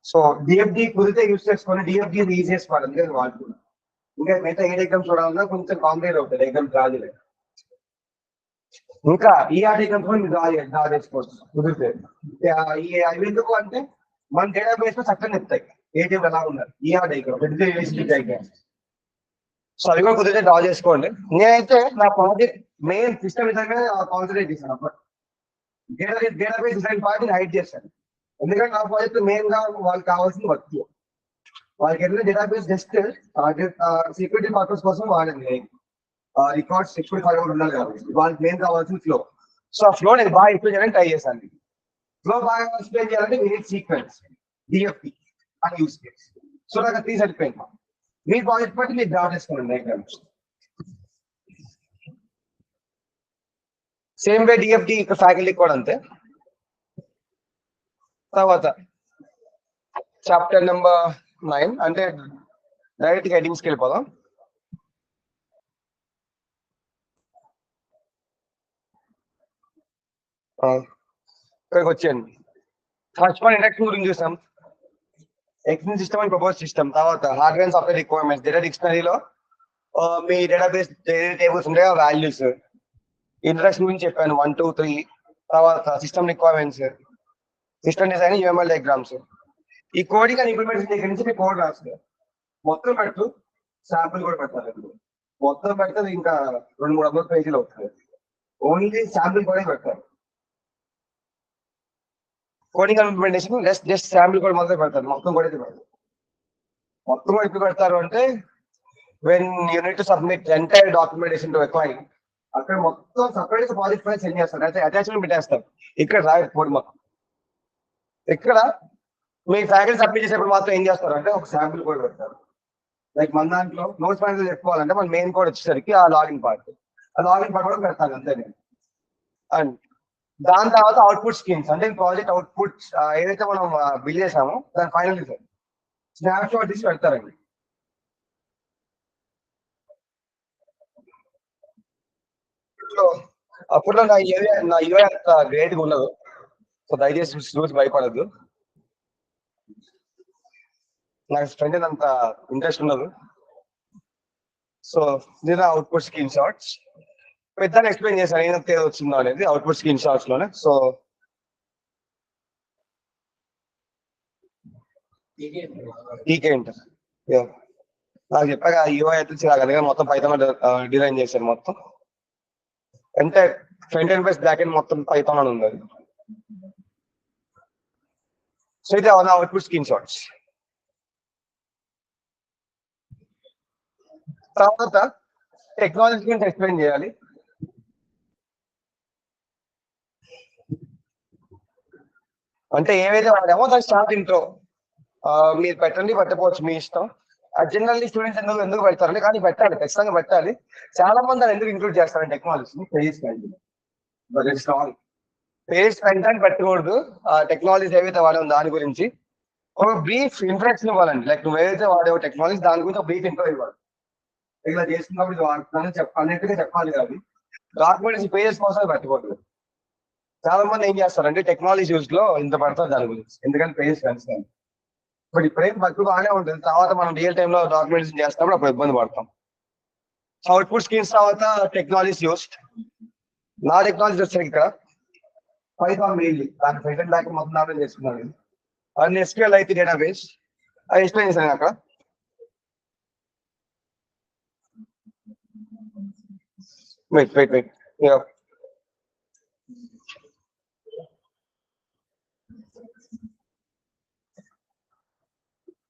Speaker 1: సో డిఎఫ్డి కుదిరితే యూస్ చేసుకొని డిఎఫ్డి ఈజీఎస్ వాడండి, అది వాడుతున్నాను. ఇంకా మిగతా ఏ డయాగ్రామ్స్ చూడాలన్నా కొంచెం కాంప్లికేట్ అవుతుంది, డయాగ్రామ్స్ రాదు. ఇంకా ఈ డయాగ్రామ్స్ కూడా మీరు డ్రా చేసుకోవచ్చు కుదిరితే. అవి ఎందుకు అంటే మన డేటాబేస్ లో చక్కగా చెప్తాయి ఏ టైం ఎలా ఉండాలి. ఈ డయాగ్రామ్ సో అవి కూడా కుదిరితే డ్రా చేసుకోండి. నేనైతే నా ప్రాజెక్ట్ మెయిన్ సిస్టమ్ విధంగా కాన్సన్ట్రేట్ చేశాను. అప్పుడు డేటాబేస్ డిజైన్ పార్ట్ హైడ్ చేశాను, ఎందుకంటే నా ప్రాజెక్ట్ మెయిన్ గా వాళ్ళకి కావాల్సిన వర్క్ ఫ్లో. వాళ్ళకి ఏదైనా డేటాబేస్ జస్ట్ సెక్యూరిటీ పర్పస్ కోసం వాడండి, రికార్డ్స్ సెక్యూరిటీ ఫార్వర్డ్ ఉండాలి కాబట్టి వాళ్ళకి మెయిన్ కావాల్సిన ఫ్లో. సో ఆ ఫ్లో నేను బాగా ఎక్స్ప్లెయిన్ చేయడానికి ట్రై చేశాను. ఫ్లో బాగా ఎక్స్ప్లెయిన్ చేయాలంటే మీరు సీక్వెన్స్ డిఎఫ్డి అని యూస్ కేస్. సో నాకు 3 సరిపోయింది. మీ ప్రాజెక్ట్ బట్టి మీరు డ్రా చేసుకోండి డయాగ్రామ్స్. సేమ్ వే డిఎఫ్డి ఇక్కడ ఫ్యాకల్టీ కూడా అంతే. తర్వాత చాప్టర్ నెంబర్ 9 అంటే డైరెక్ట్ హెడ్డింగ్స్కి వెళ్ళిపోదాం. ఇక్కడికి వచ్చేయండి. ఫస్ట్ వన్ ఇండక్షన్ గురించి చూసాం, extension system and propose system. తర్వాత hardware and software requirements, data డిక్షనరీలో మీ డేటాబేస్ టేబుల్స్ ఉంటాయి, వాల్యూస్. ఇంట్రడక్షన్ గురించి చెప్పాను 1, 2, 3. తర్వాత system requirements, system design, UML diagrams. ఈ కోడింగ్ అండ్ ఇంప్లిమెంటేషన్ దగ్గర నుంచి మీరు కోడ్ రాస్తారు. మొత్తం పెట్టు శాంపుల్ కూడా పెడతారు, మొత్తం పెడితే ఇంకా 200-300 పేజీలు అవుతుంది. ఓన్లీ శాంపుల్ కూడా పెడతారు. Coding and implementation just sample కూడా మొదలు పెడతారు, మొత్తం కూడా పెడతారు. మొత్తం కూడా ఇప్పుడు పెడతారు అంటే when you need to submit entire documentation to client, అక్కడ మొత్తం సపరేట్ ప్రాజెక్ట్ ఫైల్ సెండ్ చేస్తారు, అయితే అటాచ్మెంట్ పెట్టేస్తారు. ఇక్కడ రాయట్ కోడ్ మొత్తం. ఇక్కడ మీ ఫ్యాకల్టీ సబ్మిట్ చేసేప్పుడు మాత్రం ఏం చేస్తారు అంటే ఒక శాంపుల్ కోడ్ పెడతారు. లైక్ మన దాంట్లో నోట్స్ మేనేజర్ చెప్పుకోవాలంటే మన మెయిన్ కోడ్ వచ్చేసరికి ఆ లాగిన్ పార్ట్, ఆ లాగిన్ పార్ట్ కూడా పెడతాను అంతే నేను. అండ్ దాని తర్వాత అవుట్పుట్ స్కీమ్స్, అంటే ప్రాజెక్ట్ అవుట్పుట్ ఏదైతే మనం బిల్ చేసామో దాని ఫైనల్ రిజల్ట్ స్నాప్ షాట్ తీసి పెడతారండి. అప్పుడు నా యూఐ అంత గ్రేట్ గా ఉండదు, సో దయచేసి చూసి భయపడద్దు. నాకు ఫ్రంట్ అంత ఇంట్రెస్ట్ ఉండదు. సో దీని అవుట్పుట్ స్క్రీన్ షాట్స్ పెద్దగా ఎక్స్ప్లెయిన్ చేశాను ఏదైతే వచ్చిందో అనేది అవుట్పుట్ స్క్రీన్ షాట్స్ లోనే. సో నాకు చెప్పాక యూఐ అయితే చిరాక మొత్తం పైథాన్ డిజైన్ చేశాను. మొత్తం అంటే front and base back end మొత్తం పైథాన్ అని ఉంది. సో ఇది అవుట్పుట్ స్క్రీన్ షాట్స్. తర్వాత టెక్నాలజీ గురించి ఎక్స్ప్లెయిన్ చేయాలి. అంటే ఏవైతే వాడామో దాని స్టార్ట్ ఇంట్రో మీరు పెట్టండి, పెట్టకపోవచ్చు మీ ఇష్టం. జనరల్లీ స్టూడెంట్స్ ఎందుకు పెడతారండి, కానీ పెట్టాలి, ఖచ్చితంగా పెట్టాలి. చాలా మంది దాన్ని ఎందుకు ఇంక్లూడ్ చేస్తారండి టెక్నాలజీ తెలియదు. పేజ్ కంటెంట్ పెట్టకూడదు. ఆ టెక్నాలజీస్ ఏవైతే వాడాము దాని గురించి ఒక బ్రీఫ్ ఇంట్రడక్షన్ ఇవ్వాలండి. లైక్ నువ్వు ఏదైతే వాడేవో టెక్నాలజీ దాని గురించి ఒక బ్రీఫ్ ఇంట్రో ఇవ్వాలి. ఇలా చేస్తున్నప్పుడు ఇది వాడుతున్నాను అన్నట్టుగా చెప్పాలి. కానీ డాక్యుమెంట్స్ పేజెస్ కోసం పెట్టకూడదు. చాలా మంది ఏం చేస్తారంటే టెక్నాలజీ యూస్ లో ఇంత పడతారు దాని గురించి, ఎందుకంటే పేజెస్ కలుస్తాను. బట్ ఇప్పుడేం వర్క్ బాగానే ఉంటుంది. తర్వాత మనం రియల్ టైమ్ లో డాక్యుమెంట్స్ చేస్తున్నప్పుడు అప్పుడు ఇబ్బంది పడతాం. అవుట్పుట్ స్క్రీన్స్ తర్వాత టెక్నాలజీస్ యూస్డ్. నా టెక్నాలజీ వచ్చారు ఇక్కడ పైథాన్ మెయిన్లీ దాని ఫ్రంట్ బ్యాక్ మొత్తం దాంట్లో చేసుకున్నాను. అండ్ ఎస్క్యూఎల్ అయితే డేటాబేస్ అది ఎక్స్ప్లెయిన్ చేశాను అక్కడ. వెయిట్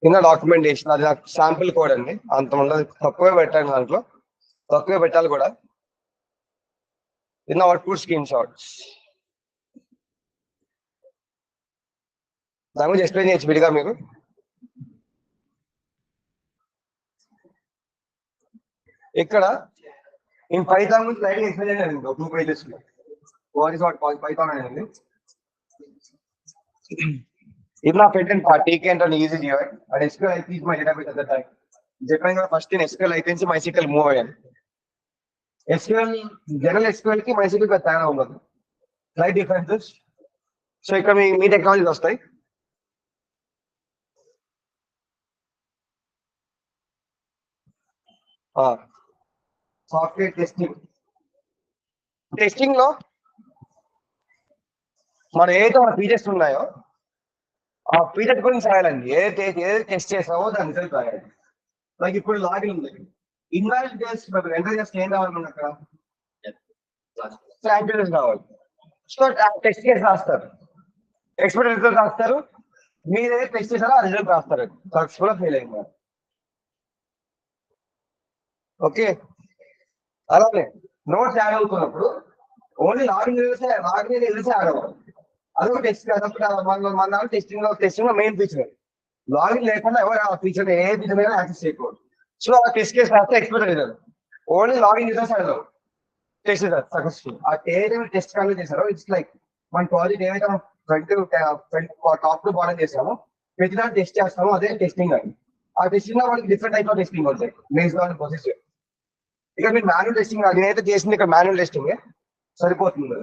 Speaker 1: కింద డాక్యుమెంటేషన్ అది నాకు శాంపుల్ కోడ్ అండి. అంత ఉండదు, తక్కువే పెట్టాను దాంట్లో, తక్కువే పెట్టాలి కూడా. కింద అవుట్పుట్ స్క్రీన్ షాట్స్ దాని గురించి ఎక్స్ప్లెయిన్ చేయొచ్చు విడిగా మీరు. ఇక్కడ నేను పైథాన్ గురించి లైట్ ఎక్స్ప్లెయిన్ చేయండి 2 pages లో. వాట్ ఇస్ వాట్ పైథాన్ అనేది ఇది నా ఫ్రంట్ పార్ట్. టీకే అంటే ఈజీ చేయాలి. అండ్ ఎస్క్యూఎల్ అయితే my database at the time చెప్పాను కదా. ఫస్ట్ నేను ఎస్క్యూఎల్ అయితే నుంచి MySQL మూవ్ అయ్యాను. ఎస్క్యూఎల్ జనరల్ ఎస్క్యూఎల్ కి MySQL కి తేడా ఉండదు, స్లైట్ డిఫరెన్సెస్. సో ఇక్కడ మీ టెక్నాలజీస్ వస్తాయి. సాఫ్ట్వేర్ టెస్టింగ్ లో మనం ఏదైతే మన ఫీచర్స్ ఉన్నాయో ఆ ఫీచర్ గురించి రాయాలండి. ఏదైతే టెస్ట్ చేసామో దాని రిజల్ట్ రాయాలి. లైక్ ఇప్పుడు లాగిన్ ఉంది, ఇన్వాలిడ్ ఎంటర్ చేస్తే ఏం రావాలి మనకు అక్కడ ఫ్లాగ్ కావాలి. సో టెస్ట్ కేసు రాస్తారు, ఎక్స్పెక్టెడ్ రిజల్ట్ రాస్తారు. మీరు ఏదైతే టెస్ట్ చేశారో ఆ రిజల్ట్ రాస్తారు. సక్సెస్ఫుల్ ఫెయిల్ అయింది. ఓకే, అలానే నోట్స్ యాడ్ అవుతున్నప్పుడు ఓన్లీ లాగిన్ చేస్తే యాడ్ అవ్వాలి. అదొక టెస్ట్ మన టెస్టింగ్ లో మెయిన్ ఫీచర్. లాగిన్ లేకుండా ఎవరు ఆ ఫీచర్ ఏ విధమైన యాక్సెస్ చేయకూడదు. సో ఆ టెస్ట్ కేసు రాస్తే expected result only login users అడగవు. Test successful. ఆ ఏదైతే టెస్ట్ కండక్ట్ చేశారో ఇట్స్ లైక్ మన ప్రాజెక్ట్ ఏదైతే మనం ఫ్రంట్ టాప్ టు బాటం చేసామో ప్రతిదాన్ని టెస్ట్ చేస్తామో అదే టెస్టింగ్ అని. ఆ టెస్టింగ్ లో మనకి డిఫరెంట్ టైప్ ఆఫ్ టెస్టింగ్ ఉంటాయి బేస్డ్ ఆన్ ప్రొసెస్. ఇక్కడ మీరు మాన్యువల్ టెస్టింగ్ నేనైతే చేసింది ఇక్కడ మాన్యువల్ టెస్టింగ్ సరిపోతుంది.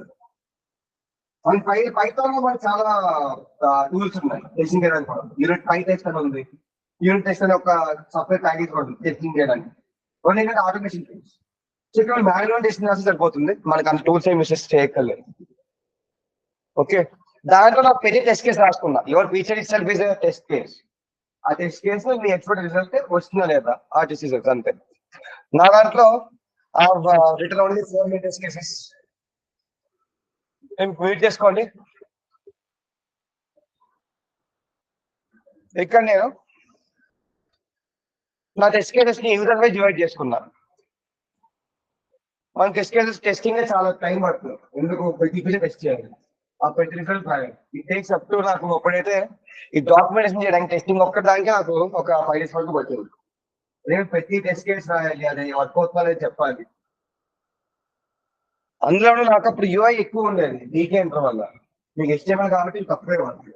Speaker 1: మన పైథాన్ లో మనకి చాలా టూల్స్ ఉన్నాయి టెస్టింగ్ చేయడానికి కూడా. యూనిట్ పై టెస్ట్ అని ఉంది, యూనిట్ టెస్ట్ అనే ఒక సాఫ్ట్వేర్ ప్యాకేజ్ కూడా ఉంది టెస్టింగ్ చేయడానికి. కొన్ని ఏంటంటే ఆటోమేషన్ టూల్స్. సో ఇక్కడ మాన్యువల్ టెస్టింగ్ చేస్తే సరిపోతుంది, మనకి అంత టూల్స్ ఏం మిస్టేక్స్ చేయక్కర్లేదు. ఓకే, దాంట్లో నాకు పెద్ద టెస్ట్ కేసు రాసుకున్నా. Your feature itself is test case. ఆ టెస్ట్ కేసు మీ ఎక్స్పెక్ట్ రిజల్ట్ వస్తుందా లేదా ఆ టెస్ట్ రిజల్ట్స్ అంతే. నా దాంట్లో written only 4 test cases. Wait చేసుకోండి. ఇక్కడ నేను నా టెస్ట్ కేసెస్ ని ఈ విధంగా డివైడ్ చేసుకున్నా. మన టెస్ట్ కేసెస్ టెస్టింగ్ చాలా టైం పడుతుంది. ఎందుకు ప్రతి ఫీచర్ టెస్ట్ చేయాలి, ఆ ప్రతి రిజల్ట్ రాయాలి. ఇట్ టేక్స్ అప్ టు నాకు ఎప్పుడైతే ఈ డాక్యుమెంటేషన్ చేయడానికి టెస్టింగ్ ఒక్కదానికి నాకు ఒక 5 days వరకు పడుతుంది. నేను ప్రతి టెస్ట్ కేసు రాయాలి, అది వర్క్ అవుతుందని చెప్పాలి. అందులో నాకు అప్పుడు UI ఎక్కువ ఉండేది డీకే ఎంటర్ వల్ల. మీకు HTML కాబట్టి తక్కువే ఉంది.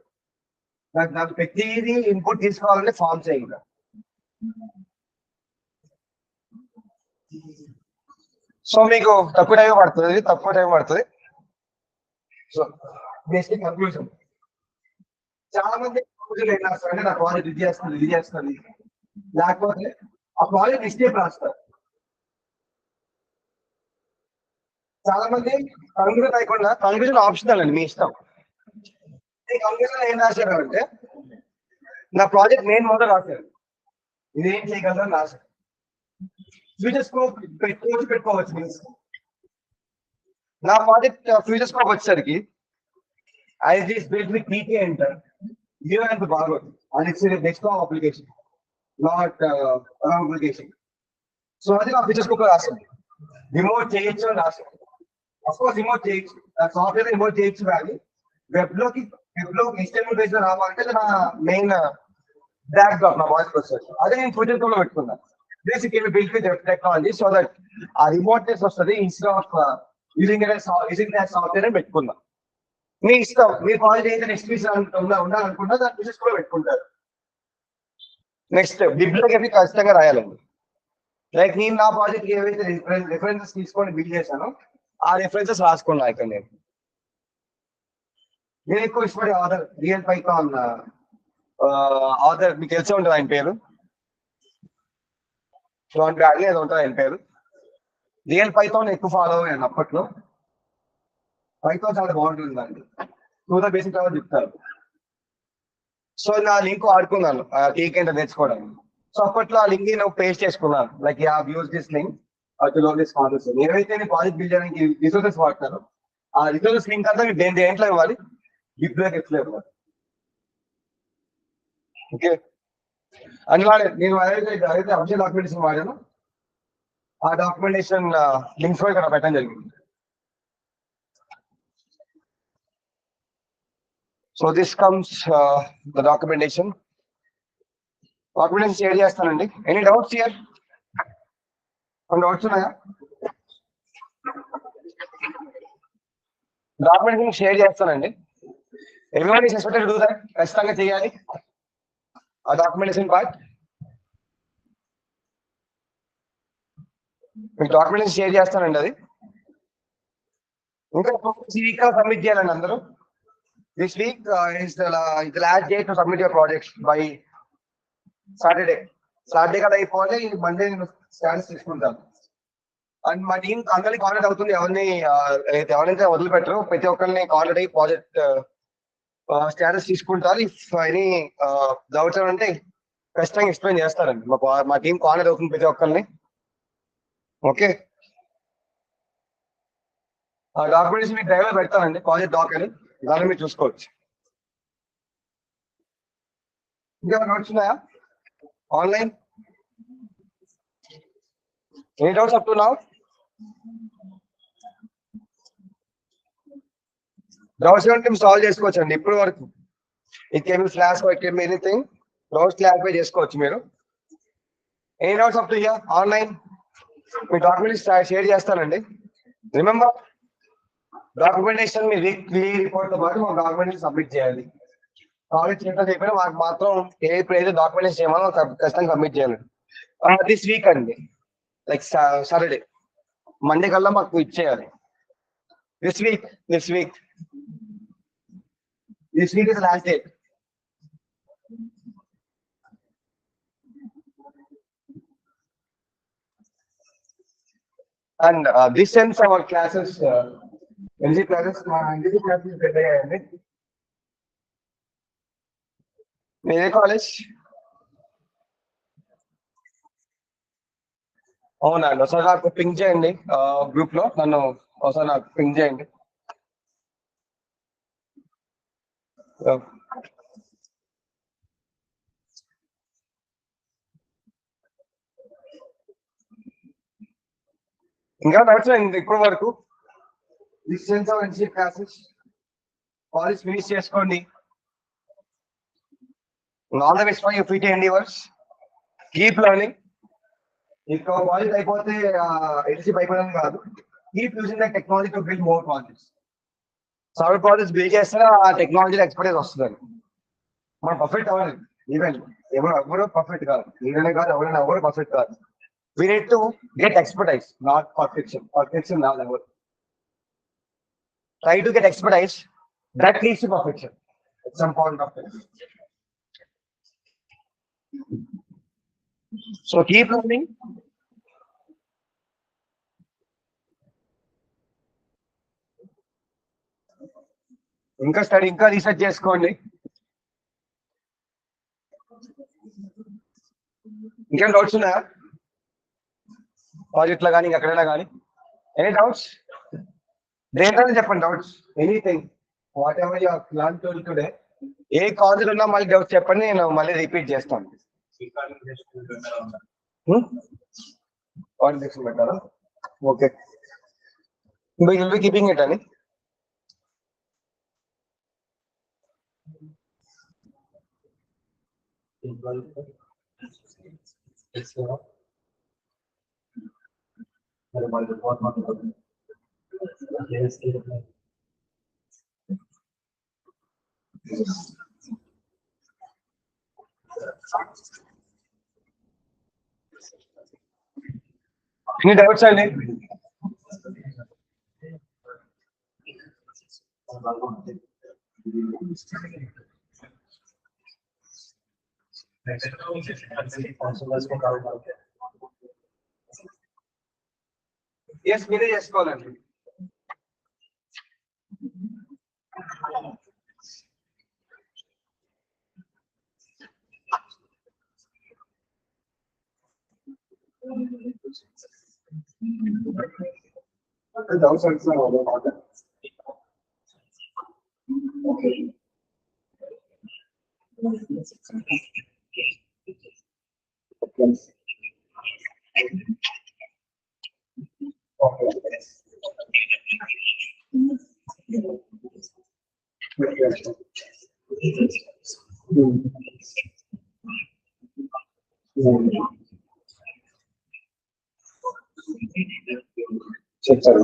Speaker 1: నాకు ప్రతిదీ ఇన్పుట్ తీసుకోవాలంటే ఫామ్ చేయాలి. సో మీకు తక్కువ టైం పడుతుంది. సో బేసిక్ కన్క్లూజన్, చాలా మంది ఏం రాస్తారంటే నా ప్రాజెక్ట్ ఇది చేస్తుంది లేకపోతే ఆ ప్రాజెక్ట్ మిస్టేక్ రాస్తారు. చాలా మంది కన్క్లూజన్ రాయకుండా, కన్క్లూజన్ ఆప్షనల్ అండి, మీ ఇష్టం. ఈ కన్క్లూజన్ ఏం రాశారు అంటే నా ప్రాజెక్ట్ మెయిన్ మొదలు రాశారు, ఇదేం చేయగలరని రాశారు. ఫ్యూచర్ స్కోప్ పెట్టుకోవచ్చు మీరు. నా ప్రాజెక్ట్ ఫ్యూచర్ స్కోప్ వచ్చేసరికి I this build with TK enter అంత బాగోదు. And it's desktop application, not application. So అది నా ఫ్యూచర్ స్కోప్ రాశాను. రిమోట్ చేయొచ్చు అని రాశాను. అఫ్కోర్స్ రిమోట్ చేయొచ్చు, సాఫ్ట్వేర్ రిమోట్ చేయొచ్చు. కానీ వెబ్ లో HTML బేస్ లో రావాలంటే నా మెయిన్ బ్యాక్ డ్రాప్ నా వాయిస్ ప్రాసెస్. అదే నేను ఫ్యూచర్ స్కోప్ లో పెట్టుకున్నాను. Basic built with technology so that ఆ రిమోట్ టెస్ట్ వస్తుంది instead of using that software అని పెట్టుకుందాం. మీ ఇష్టం, మీ ప్రాజెక్ట్ ఏదైతే నెక్స్ట్ పీస్ ఉండాలనుకుంటా దాని పీసెస్ కూడా పెట్టుకుంటారు. నెక్స్ట్ బిబ్లియోగ్రఫీ ఖచ్చితంగా రాయాలండి. లైక్ నేను నా ప్రాజెక్ట్ ఏవైతే రిఫరెన్సెస్ తీసుకొని బిల్డ్ చేశానో ఆ రిఫరెన్సెస్ రాసుకున్నా ఇక్కడ నేను ఎక్కువ ఇష్టపడే ఆథర్ రియల్ పైథాన్ ఆథర్ మీకు తెలిసే ఉంటుంది ఆయన పేరు, షాన్ బ్రాడ్లీ ఏదో ఉంటుంది ఆయన పేరు. రియల్ పైథాన్ ఎక్కువ ఫాలో అయ్యాను అప్పట్లో. పైథాన్ చాలా బాగుంటుందండి, టూ బేసిక్ కాబట్టి చెప్తారు. సో నా లింక్ వాడుకున్నాను టీకేంట నేర్చుకోవడానికి. సో అప్పట్లో ఆ లింక్ నేను పేస్ట్ చేసుకున్నాను, like use this link to లో దిస్ కాన్సెప్ట్. ఏవైతే నేను ప్రాజెక్ట్ బిల్డ్ చేయడానికి రిసోర్సెస్ వాడతారో ఆ రిసోర్సెస్ లింక్ అంతా మీరు దేంట్లో ఇవ్వాలి, బిబ్లియోగ్రఫీలో ఇవ్వాలి. ఓకే, అని నేను ఏదైతే అఫీషియల్ డాక్యుమెంటేషన్ వాడాను ఆ డాక్యుమెంటేషన్ లింక్స్ కూడా ఇక్కడ పెట్టడం జరిగింది. So this comes the documentation share చేస్తానండి. Any doubts here? డౌట్స్ ఉన్నాయా? డాక్యుమెంటేషన్ షేర్ చేస్తానండి. Everyone is expected to do that. ఖచ్చితంగా చేయాలి ఆ డాక్యుమెంటేషన్ పార్ట్. మీకు డాక్యుమెంటేషన్ షేర్ చేస్తానండి. అది ఇంకా ఈ వీక్ సబ్మిట్ చేయాలండి అందరూ. This week is the last day to submit your projects by Saturday కదా అయిపోవాలి. మండే నేను స్టాండ్స్ తీసుకుంటాను. అండ్ మా టీం అందరినీ కాంటాక్ట్ అవుతుంది, ఎవరైతే వదిలిపెట్టరు ప్రతి ఒక్కరిని కాంటాక్ట్ అయ్యి ప్రాజెక్ట్ స్టాటస్ తీసుకుంటారు. ఇఫ్ ఎనీ డౌట్స్ అంటే ఖచ్చితంగా ఎక్స్ప్లెయిన్ చేస్తారండి. మా టీం కాంటాక్ట్ అవుతుంది ప్రతి ఒక్కరిని. ఓకే, ఆ డాక్యుమెంట్స్ మీకు డ్రైవ్లో పెడతానండి, ప్రాజెక్ట్ డాక్ అని, దాన్ని మీరు చూసుకోవచ్చు. ఇంకా డౌట్స్ ఉన్నాయా online? Any doubts up to now? Doubts ఏమంటే సాల్వ్ చేసుకోవచ్చు అండి ఇప్పటి వరకు. It can be flash, it can be anything. Doubts clarify చేసుకోవచ్చు మీరు. Any doubts up to hear online? Me documents share చేస్తానండి. రిమెంబర్, డాక్యుమెంటేషన్ మీ వీక్లీ రిపోర్ట్ తో పాటు మా డాక్యుమెంటేషన్ సబ్మిట్ చేయాలి. ప్రాజెక్ట్ చేయాలో చెప్పినా మాకు మాత్రం ఏదైతే డాక్యుమెంటేషన్ చేయమో ఖచ్చితంగా సబ్మిట్ చేయాలి. దిస్ వీక్ అండి, లైక్ సాటర్డే, మండే కల్లా మాకు ఇచ్చేయాలి. This week is last date. And this ends our classes. NG classes పెట్టాయండి. మీదే కాలేజ్? అవునండి, ఒకసారి నాకు పింక్ చేయండి గ్రూప్ లో, నన్ను ఒకసారి నాకు పింక్ చేయండి. ఇంకా డౌట్స్ ఇప్పటి వరకు? Distance of NC classes college finish చేసుకోండి. All the best for your future endeavours. Keep learning. ఇంకా కాలేజ్ అయిపోతే ఎన్సీప్ అయిపోవడం కాదు, keep using the technology to build more projects. Server projects build చేస్తే ఆ టెక్నాలజీ ఎక్స్పర్టైజ్ వస్తుంది. మనం పర్ఫెక్ట్ అవ్వాలి, ఈవెన్ ఎవరు పర్ఫెక్ట్ కాదు, ఈవెన్ కాదు ఎవరు పర్ఫెక్ట్ కాదు. We need to get expertise, not perfection. Perfection now level. Try to get expertise. That leads to perfection at some point of time. So keep learning. ఇంకా study, ఇంకా research చేసుకోండి. ఇంకేం doubts ఉన్నాయా project లో కానీ ఎక్కడైనా కానీ? Any doubts? దేంట్లోనే చెప్పండి doubts, anything, whatever you plan today. ఏ కాలేజ్ ఉన్నా మళ్ళీ డౌట్స్ చెప్పండి, నేను మళ్ళీ రిపీట్ చేస్తాను. పెట్టారా? Okay, will be keeping it అని. ఎనీ డౌట్స్ అండి? ఎస్, మీరే చేసుకోవాలండి. డౌట్స్ అడుగుతున్నారు. చెప్తారు.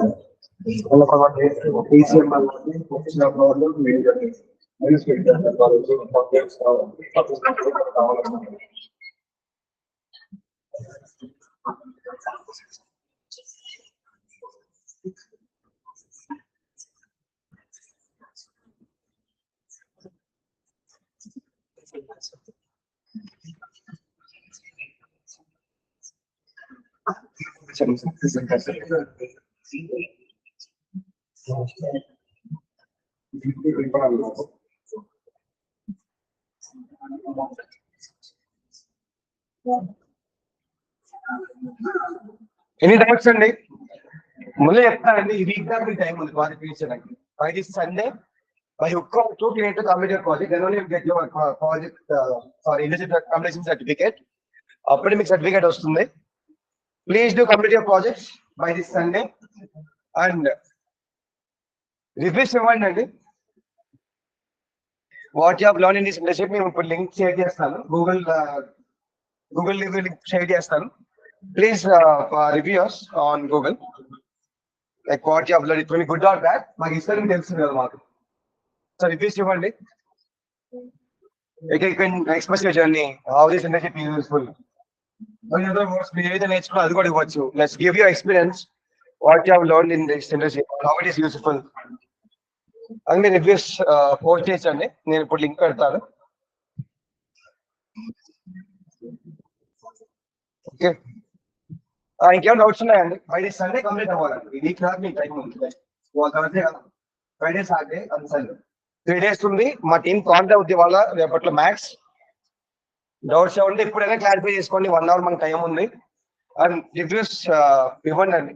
Speaker 1: ఎనీ డౌట్స్ అండి? ముందే చెప్తానండి, ఈ వీక్ దాకా టైం ఉంది ప్రాజెక్ట్ ఫినిష్ చేయడానికి. By this Sunday, by hook or crook, you need to complete your project. Then only you get your project, eligible completion certificate. అప్పుడే మీకు సర్టిఫికేట్ వస్తుంది. Please do complete your projects by this Sunday. And reviews ఇవ్వండి అండి. What you have learn in this internship మేము ఇప్పుడు link share చేస్తాను, Google review link share చేస్తాను. Please reviews on Google, like what you have learn, it will be good or bad మాకు ఇస్తారని తెలుస్తుంది కదా మాకు. సో రివ్యూస్ ఇవ్వండి. You can express your journey, how this internship is useful. In other words, మీరు ఏదైతే నేర్చుకున్నా అది కూడా ఇవ్వచ్చు. Let's give your experience, what you have learned in this internship, how it is useful. అన్ని రివ్యూస్ పోస్ట్ చేయండి, నేను ఇప్పుడు లింక్ పెడతాను. ఓకే, ఇంకేమైనా డౌట్స్ ఉన్నాయండి? ఫ్రైడే సండే కంప్లీట్ అవ్వాలండి. ఈ వీక్ నాకు మీకు టైం ఉంది. Friday Saturday and Sunday 3 days ఉంది. మా టీం కాంటాక్ట్ అవుతుంది వాళ్ళ రేపట్లో మ్యాక్స్. డౌట్స్ ఏమంటే ఇప్పుడైనా క్లారిఫై చేసుకోండి, 1 hour మనకు టైం ఉంది. అండ్ రివ్యూస్ ఇవ్వండి అండి.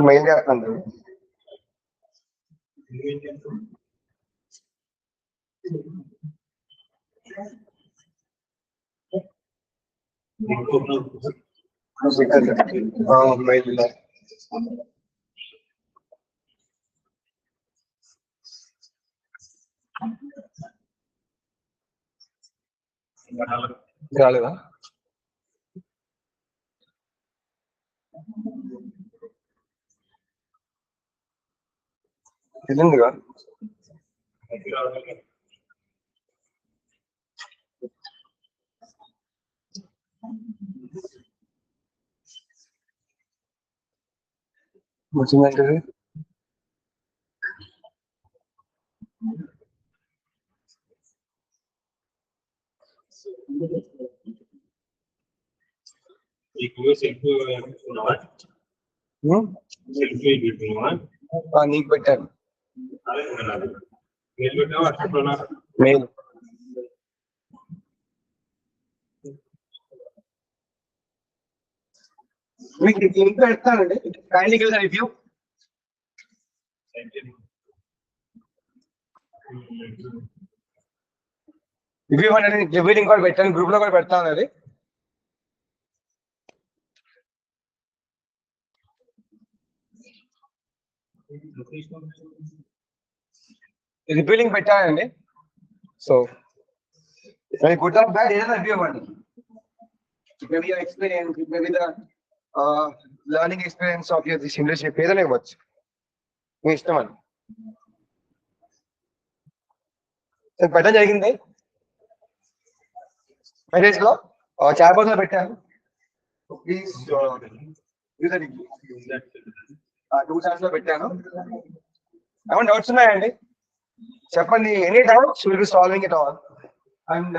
Speaker 1: మెయిల్ చేస్తాను. మెయిల్ రాలేదా? తెలియదుగా. వచ్చిందంటే నీకు పెట్టాను మెయిల్. మీకు లింక్ పెడతానండి, kindly give the review. Review అనేది రివ్యూ లింక్ కూడా పెట్టాను, గ్రూప్ లో కూడా పెడతాను అది. రివ్యూ లింక్ పెట్టానండి. సో గుడ్ ఆర్ బ్యాడ్ ఏదైనా రివ్యూ ఇవ్వండి. maybe your experience, maybe the learning experience of your this internship ఏదైనా ఇవ్వచ్చు, మీ ఇష్టం అండి. పెట్టడం జరిగింది మెసేజ్ లో, చాట్ బాక్స్ లో పెట్టాను. ప్లీజ్ 2 చాట్స్ లో పెట్టాను. ఏమైనా డౌట్స్ ఉన్నాయండి చెప్పండి. Any doubts will be solving it all. And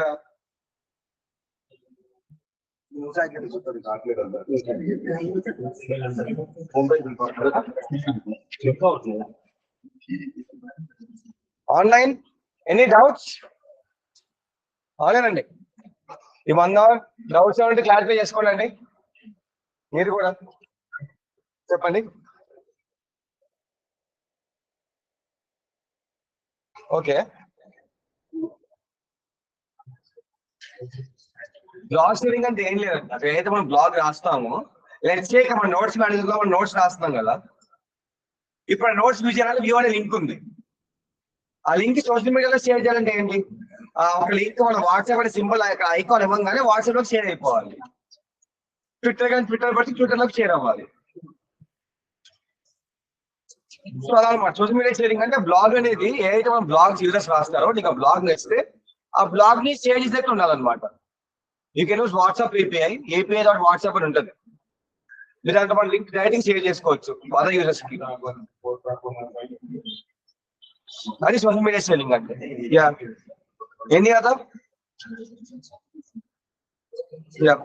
Speaker 1: online any doubts? Online అండి. ఈ 1 hour డౌట్స్ ఏమంటే క్లారిఫై చేసుకోండి. మీరు కూడా చెప్పండి. ఓకే, బ్లాగ్ షేరింగ్ అంటే ఏం లేదండి. అక్కడ ఏదైతే మనం బ్లాగ్ రాస్తామో, లెట్స్ సే మన నోట్స్ మేనేజర్ లో మనం నోట్స్ రాస్తున్నాం కదా, ఇప్పుడు ఆ నోట్స్ వ్యూ చేయాలంటే వ్యూ అనే లింక్ ఉంది. ఆ లింక్ సోషల్ మీడియాలో షేర్ చేయాలంటే ఏంటి, ఒక లింక్ మన వాట్సాప్ అనే సింబల్ ఐకాన్ ఇవ్వగానే వాట్సాప్ లో షేర్ అయిపోవాలి. ట్విట్టర్ కానీ ట్విట్టర్ బట్టి ట్విట్టర్ లోకి షేర్ అవ్వాలి. సో అలా అనమాట సోషల్ మీడియా షేరింగ్ అంటే. బ్లాగ్ అనేది ఏదైతే మనం బ్లాగ్స్ యూజర్స్ రాస్తారో, నీకు ఆ బ్లాగ్ నచ్చితే ఆ బ్లాగ్ ని షేర్ చేసేట్టు ఉండాలన్నమాట. You can use WhatsApp API dot WhatsApp అని ఉంటుంది. మీరు అంత మన లింక్ డైరెక్ట్ షేర్ చేసుకోవచ్చు అదర్ యూజర్స్ కి. అది సోషల్ మీడియా షేరింగ్ అంటే. Yeah, any other? Yeah,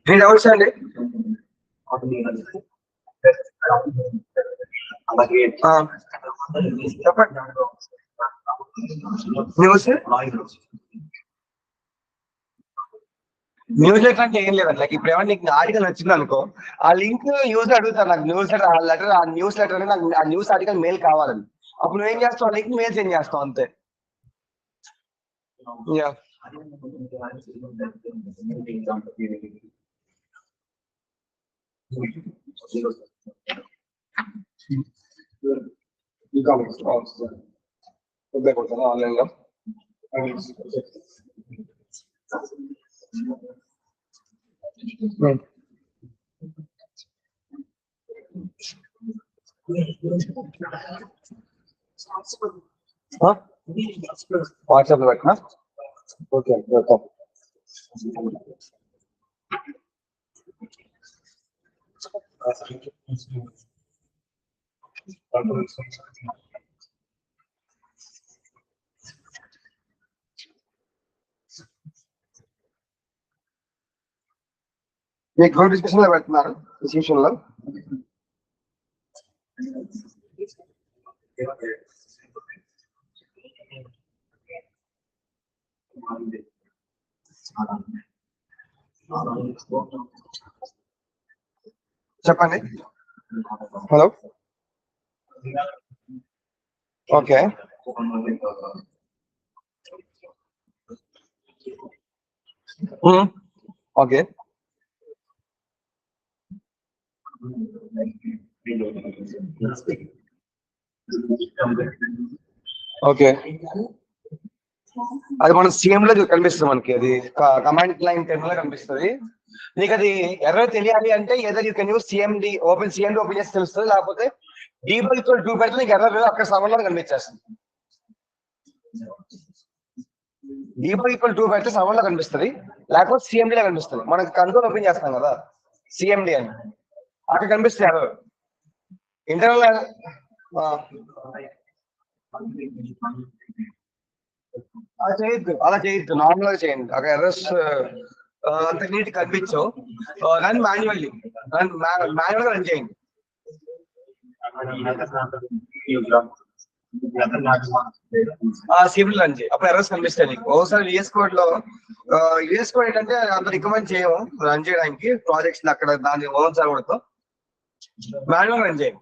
Speaker 1: any doubts అండి? చెప్పండి. న్యూస్ లెటర్ అంటే ఏం లేదండి. లైక్ ఇప్పుడు ఏమన్నా నీకు ఆర్టికల్ వచ్చింది అనుకో, ఆ లింక్ యూజ్ అడుగుతారు నాకు. న్యూస్ లెటర్ ఆ లెటర్ ఆ న్యూస్ లెటర్ అనేది నాకు ఆ న్యూస్ ఆర్టికల్ మెయిల్ కావాలని. అప్పుడు నువ్వు ఏం చేస్తావు, ఆ లింక్ మెయిల్ సెండ్ చేస్తావు అంతే. యా, ఆన్లైన్ లో వాట్సాప్ లో పెట్టినా. Okay, welcome. మీకు గ్రూప్ డిస్కషన్ లో పెడుతున్నారు డిస్కషన్ లో. చెప్పండి. Hello, okay. Okay, okay. అది మనం సీఎం లో కనిపిస్తుంది మనకి. అది కమాండ్ లైన్ 10 లో కనిపిస్తుంది. నీకు అది ఎర్రర్ తెలియాలి అంటే ఏదో you can use CMD open చేసి తెలుస్తుంది. లేకపోతే డీబగ్ తో 2 పెడితే నీకు ఎర్రర్ అక్కడ సమంలో కనిపించేస్తుంది. D4 2 పెడితే సర్వర్ లో కనిపిస్తుంది, లేకపోతే CMD లో కనిపిస్తుంది. మనకి కంట్రోల్ ఓపెన్ చేస్తాం కదా CMD అని, అక్కడ కనిపిస్తుంది ఎర్రర్. ఇంటర్నల్ అలా చేయొద్దు, నార్మల్ గా చేయండి. అక్కడ ఎర్రర్స్ అంత నీట్ కనిపించవు. రన్ మాన్యువల్లీ, మాన్యువల్ గా రన్ చేయండి. CMD రన్ చేయి, అప్పుడు ఎర్రర్స్ కనిపిస్తాయి నీకు. ఒకసారి VS Code లో VS Code ఏంటంటే అంత రికమెండ్ చేయము రన్ చేయడానికి ప్రాజెక్ట్స్ అక్కడ దాని ఓన్ సర్వర్ తో. మాన్యువల్ రన్ చేయండి.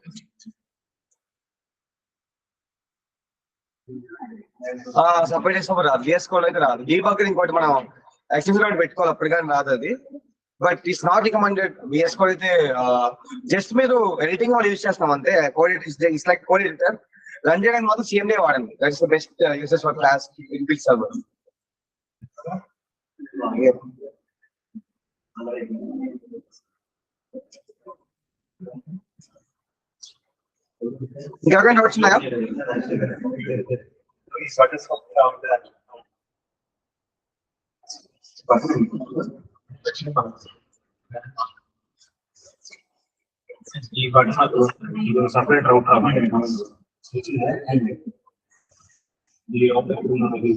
Speaker 1: సపరేట్ చేసినప్పుడు రాదు, VS Code అయితే రాదు. డీబగ్గర్ ఇంకోటి మనం యాక్సెస్ పెట్టుకోవాలి, అప్పుడు కానీ రాదు అది. But it's not recommended. VS Code అయితే జస్ట్ మీరు ఎడిటింగ్ వాళ్ళు యూజ్ చేస్తాం అంతే. Code it's like code editor. Run చేయడానికి మాత్రం CMD వాడండి. That's the best uses for class inbuilt server. ఇంకెవరైనా డౌట్స్ ఉన్నాయా?
Speaker 3: ఈ బటన్ ఇది సెపరేట్ రౌట్ రావాలి. ఈ ఆబ్జెక్ట్ ఉన్నది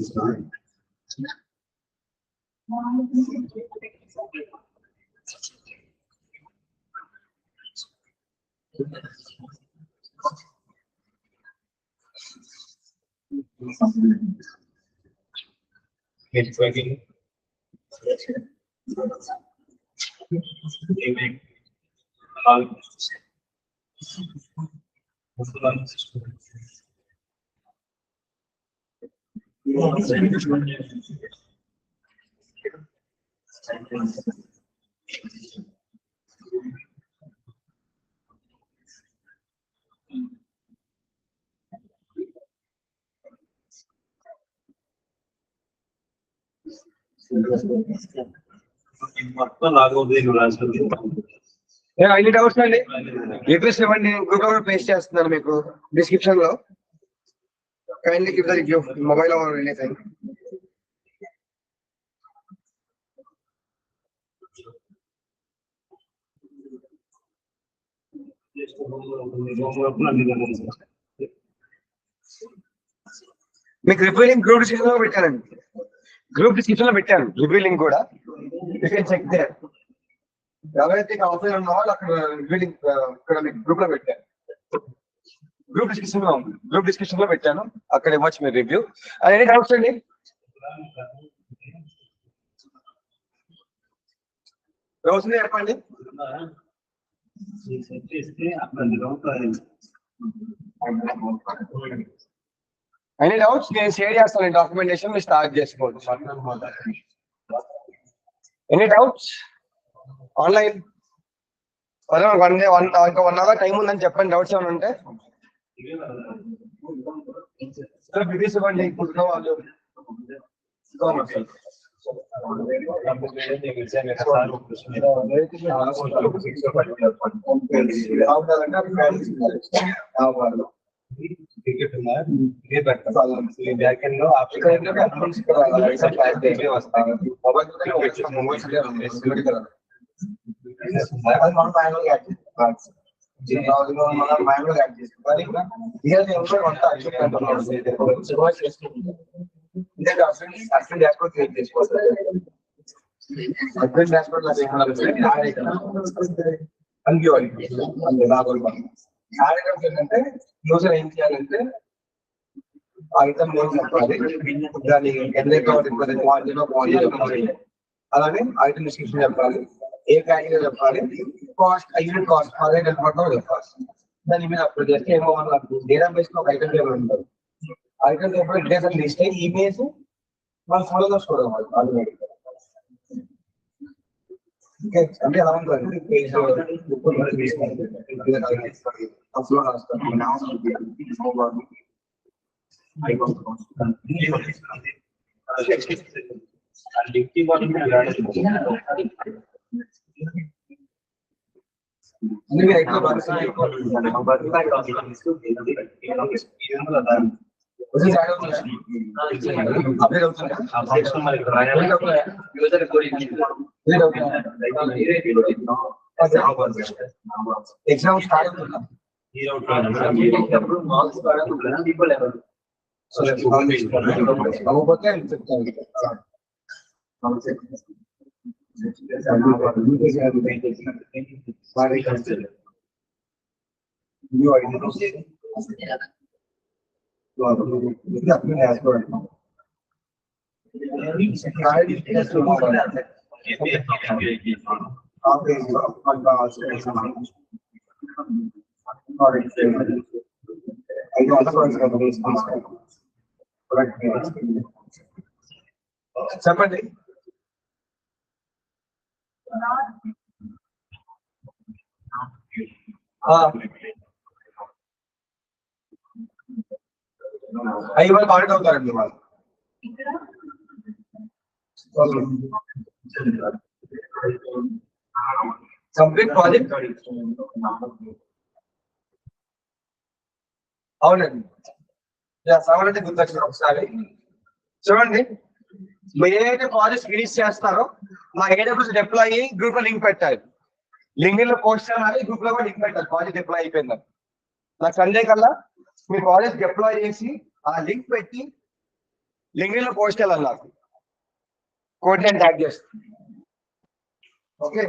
Speaker 3: it's working.
Speaker 1: ఎన్ని డౌట్స్ అండి? రిక్వెస్ట్ ఇవ్వండి, గ్రూప్ లో పేస్ట్ చేస్తున్నాను మీకు డిస్క్రిప్షన్ లో. Kindly keep the review mobile or anything. మీకు రివ్యూ లింక్ గ్రూప్ డిస్క్రిప్షన్ లో పెట్టానండి. గ్రూప్ డిస్క్రిప్షన్ లో పెట్టాను రివ్యూ లింక్ కూడా. You can check there. ఎవరైతే అవసరం ఉన్న వాళ్ళు అక్కడ రివ్యూ లింక్ ఇక్కడ మీకు గ్రూప్ లో పెట్టాను. గ్రూప్ డిస్క్రిప్షన్ లో ఉంది, గ్రూప్ డిస్క్రిప్షన్ లో పెట్టాను, అక్కడ ఇవ్వచ్చు మీరు రివ్యూ. ఎనీ డౌట్స్ అండి? డౌట్స్ చెప్పండి. Any doubts? నేను షేర్ చేస్తాను డాక్యుమెంటేషన్, మీరు స్టార్ట్ చేసుకోవచ్చు. Any doubts? ఆన్లైన్ ఇంకా 1 hour టైం ఉందని చెప్పండి. డౌట్స్ ఏమైనా ఉంటే బిజీస్ ఇవ్వండి. కూర్చున్న వాళ్ళు ఏంటంటే యూజర్ ఏం చేయాలంటే ఐటమ్ నేమ్ చెప్పాలి, దాని అలానే ఐటమ్ డిస్క్రిప్షన్ చెప్పాలి, ఏ కేటగిరీ చెప్పాలి, కాస్ట్ యూనిట్ కాస్ట్ 15 చెప్పాలి. దాని మీద అప్లోడ్ చేస్తే ఏమో డేటాబేస్ లో ఒక ఐటమ్ టేబుల్ ఉంటుంది. Item table data list image మన ఫోటోలో చూడవాలి ఆటోమేటిక్. అంటే ఎలా ఉంటుంది పేజ్ అప్లోడ్ అప్డేట్ అవుతుందా?
Speaker 2: యూజర్
Speaker 1: ఎగ్జామ్ స్టార్ట్ అవుతుందా?
Speaker 2: మార్క్స్ పీపుల్ ఎవరు
Speaker 1: అవ్వకపోతే చెప్తాను. చెప్పండి. అవి వాళ్ళు పాడు అవుతారండి వాళ్ళు. కంప్లీట్ ప్రాజెక్ట్ అవునండి. సవాలంటే గుర్తొచ్చింది ఒకసారి చూడండి. మీరు ఏదైతే ప్రాజెక్ట్ ఫినిష్ చేస్తారో మా ఏడబ్ల్యూఎస్ డిప్లాయ్ అయ్యి గ్రూప్ లో లింక్ పెట్టాలి. లింక్ లో పోస్ట్ చేయాలి, గ్రూప్ లో కూడా లింక్ పెట్టాలి. ప్రాజెక్ట్ డిప్లాయ్ అయిపోయిందని నాకు సండే కల్లా మీ ప్రాజెక్ట్ డిప్లాయ్ చేసి ఆ లింక్ పెట్టి లింక్ లో పోస్ట్ చేయాలి. నాకు కోడ్ నేను ట్యాగ్ చేస్తాను. ఓకే,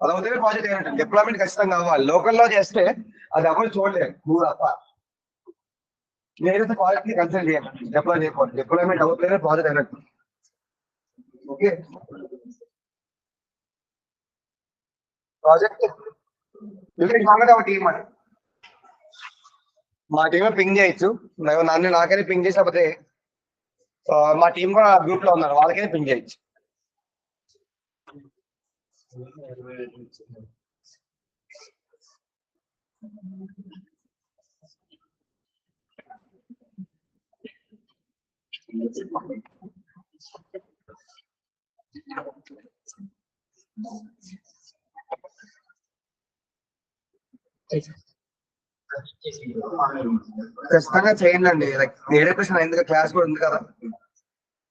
Speaker 1: అలా ఉంటేనే ప్రాజెక్ట్ ఏంటంటే డిప్లాయ్మెంట్ ఖచ్చితంగా కావాలి. లోకల్లో చేస్తే అది ఎవరు చూడలేదు. నువ్వు తప్ప నేనైతే ప్రాజెక్ట్ ని కన్సిడర్ చేయాలి. డిప్లాయ్ చేయకూడదు. డిప్లాయ్మెంట్ అవుతేనే ప్రాజెక్ట్ అయినట్టు. ఓకే, ప్రాజెక్ట్ టీమ్ అని మా టీమ్ పింగ్ చేయొచ్చు. నన్ను నాకైనా పింగ్ చేసినప్పుడు మా టీం కూడా గ్రూప్ లో ఉన్నారు, వాళ్ళకైనా పింగ్ చేయొచ్చు. ఖచ్చితంగా చేయండి అండి. లైక్ ఏడేషన్ అయింది, క్లాస్ కూడా ఉంది కదా.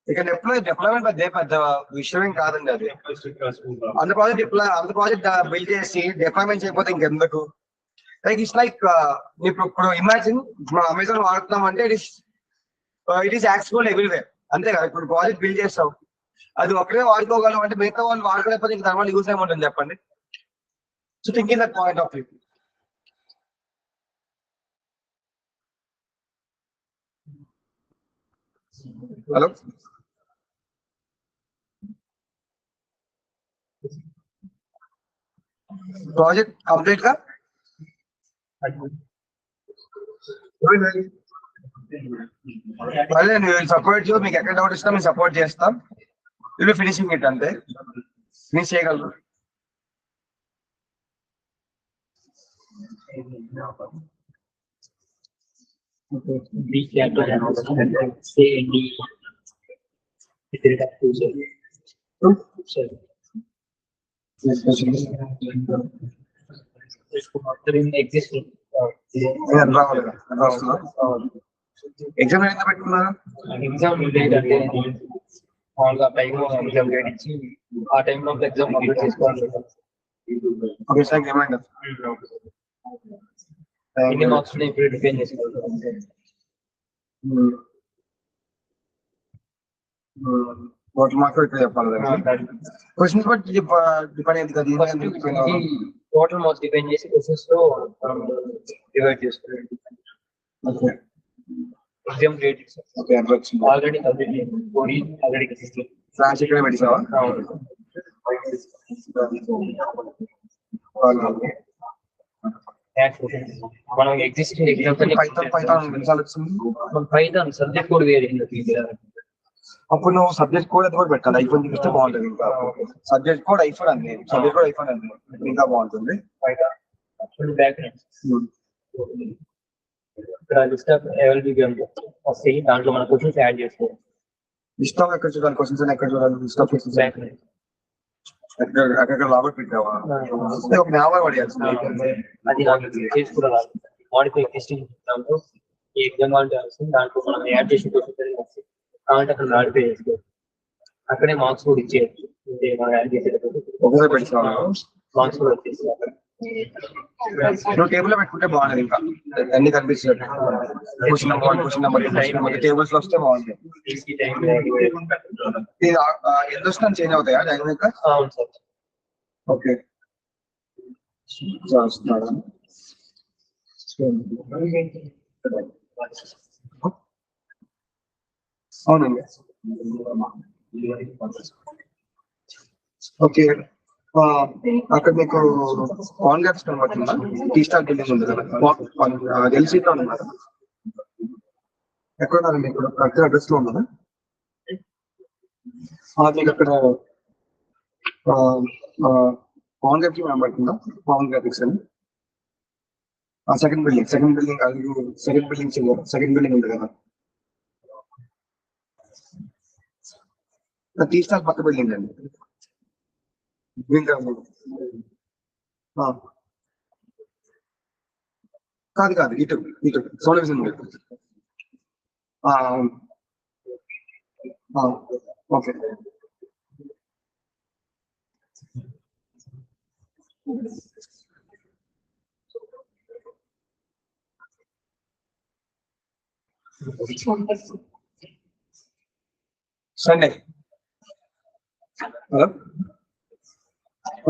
Speaker 1: ఇక డిప్లాయ్మెంట్ పెద్ద విషయం కాదండి. అది అంత ప్రాజెక్ట్ బిల్డ్ చేసి డిప్లాయ్మెంట్ చేయకపోతే ఇంకెందుకు. లైక్ ఇట్స్ లైక్ ఇప్పుడు ఇమాజిన్ మనం అమెజాన్ వాడుతున్నాం అంటే ఇట్ ఈస్ యాక్సెసిబుల్ ఎవ్రీవేర్. అంతే కదా. ఇప్పుడు ప్రాజెక్ట్ బిల్డ్ చేస్తాం, అది ఒక్కడే వాడుకోగలం అంటే మిగతా వాళ్ళు వాడుకోలేకపోతే ఇంకా దాని వల్ల యూజ్ ఏముంటుంది చెప్పండి. So think in that point of view. Hello, project complete గా సపోర్ట్ మీకు ఎక్కడ డౌట్ ఇస్తాం మేము సపోర్ట్ చేస్తాం. ఇది ఫినిషింగ్ ఇట్ అంతే, ఫినిష్ చేయగలరు. ఎగ్జామ్ ఎంత పెట్టుకున్నారా?
Speaker 2: ఎగ్జామ్ డేట్ అంటే మామూలుగా టైం ఎగ్జామ్ డేట్ ఇచ్చి ఆ టైంలో ఎగ్జామ్ కంప్లీట్ చేసుకోవాలి.
Speaker 1: ఓకే సార్, ఏమైనా
Speaker 2: ఎన్ని మార్క్స్ ఇప్పుడు డిపెండ్ చేసుకోవాలి.
Speaker 1: టోటల్ మార్క్స్ ఇక్కడ చెప్పాలి. క్వశ్చన్స్ బట్టి డిపెండ్ అయింది కదా.
Speaker 2: టోటల్ మార్క్స్ డిపెండ్ చేసి క్వశ్చన్స్ లో డివైడ్ చేసుకోవాలి.
Speaker 1: Okay,
Speaker 2: exam date already already
Speaker 1: flash ఇక్కడ పెట్టావా?
Speaker 2: మనం ఎగ్జిస్టింగ్ ఎగ్జామ్స్ పైథాన్ సబ్జెక్ట్ కూడా వేరే.
Speaker 1: అప్పుడు నువ్వు సబ్జెక్ట్ కోడ్ కూడా పెట్టాలి. ఐఫోన్ చూపిస్తే బాగుంటుంది. ఇంకా సబ్జెక్ట్ కోడ్ ఐఫోన్ అండి, సబ్జెక్ట్ కోడ్ ఐఫోన్ అండి, ఇంకా బాగుంటుంది.
Speaker 2: ఇక్కడ లిస్ట్ ఆఫ్ అవైలబిలిటీ వస్తాయి, దాంట్లో మన క్వశ్చన్స్ యాడ్ చేసుకోవాలి.
Speaker 1: లిస్ట్ ఆఫ్ ఎక్కడ చూడాలి? క్వశ్చన్స్ ఎక్కడ చూడాలి? లిస్ట్ ఆఫ్ క్వశ్చన్స్ అక్కడ లాగౌట్ పెట్టావా? ఒక 50 పడేయాల్సింది.
Speaker 2: అది చేసుకురావాలి. మోడిఫై ఎగ్జిస్టింగ్ దాంట్లో ఈ ఎగ్జామ్ వాళ్ళకి వస్తుంది దాంట్లో మనం యాడ్ చేసి కాబట్టి అక్కడ నాడిపే చేసుకోవచ్చు అక్కడే మార్క్స్ కూడా ఇచ్చేయచ్చు అంటే మనం యాడ్ చేసేటప్పుడు
Speaker 1: ఒకసారి పెట్టుకోవాలి.
Speaker 2: మార్క్స్ కూడా వచ్చేసి
Speaker 1: నువ్వు టేబుల్ లో పెట్టుకుంటే బాగుంది ఇంకా అన్ని కనిపిస్తుంది question number 1 question number 2 tables లో వస్తే బాగుంది. ఎంత వస్తుంది చేంజ్ అవుతాయా డైనమిక్?
Speaker 2: అవును సార్.
Speaker 1: ఓకే అవునండి. ఓకే అక్కడ మీకు ఆన్ గ్యాప్స్ కనబడుతుందా? టీ స్టార్ బిల్డింగ్ ఉంది కదా ఎల్సీతో ఉన్నారు. ఎక్కడ ఉన్నారండి? ఇప్పుడు కరెక్ట్ అడ్రస్ లో ఉన్నారా? మీకు అక్కడ ఆన్ గ్యాప్స్ కనబడుతుందా? ఆన్ గ్రాఫిక్స్ అని సెకండ్ బిల్డింగ్ సెకండ్ బిల్డింగ్ ఉంది కదా టీ స్టార్ పక్క బిల్డింగ్ అండి. కాదు ఇటు soul vision okay Sunday hello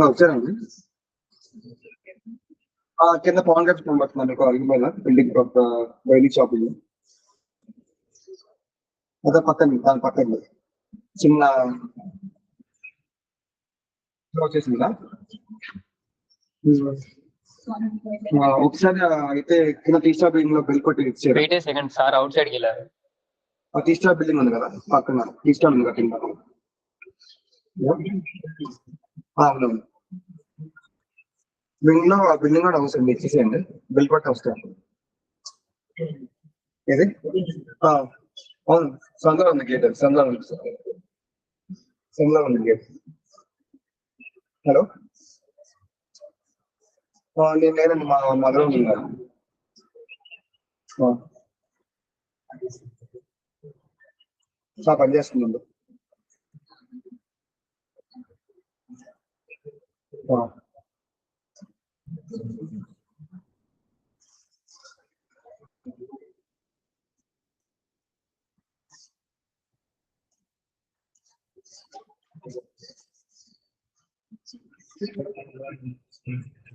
Speaker 1: వచ్చారండి. కింద పవన్ గారు కనబడుతున్నాను మీకు అరిగిపోయిన బిల్డింగ్ డైలీ షాపింగ్ అదే పక్కన దాని పక్కన చిన్న వచ్చేసిందా? ఒకసారి అయితే కింద టీ స్టార్ బిల్డింగ్ లో బిల్ కొట్టి ఇచ్చారు.
Speaker 2: సెకండ్ సార్ అవుట్ సైడ్కి వెళ్ళారు.
Speaker 1: టీ స్టార్ బిల్డింగ్ ఉంది కదా పక్కన టీ స్టార్ ఉంది కదా కింద. అవునవును బిల్డింగ్ కూడా అవసరం ఇచ్చేసేయండి బిల్ కొట్టి వస్తాను. ఏది అవును సందులో ఉంది గేట్ సందులో ఉంది గేట్. హలో నేను లేదండి మా మదర్ ఉన్నారు. పని చేస్తున్నాను.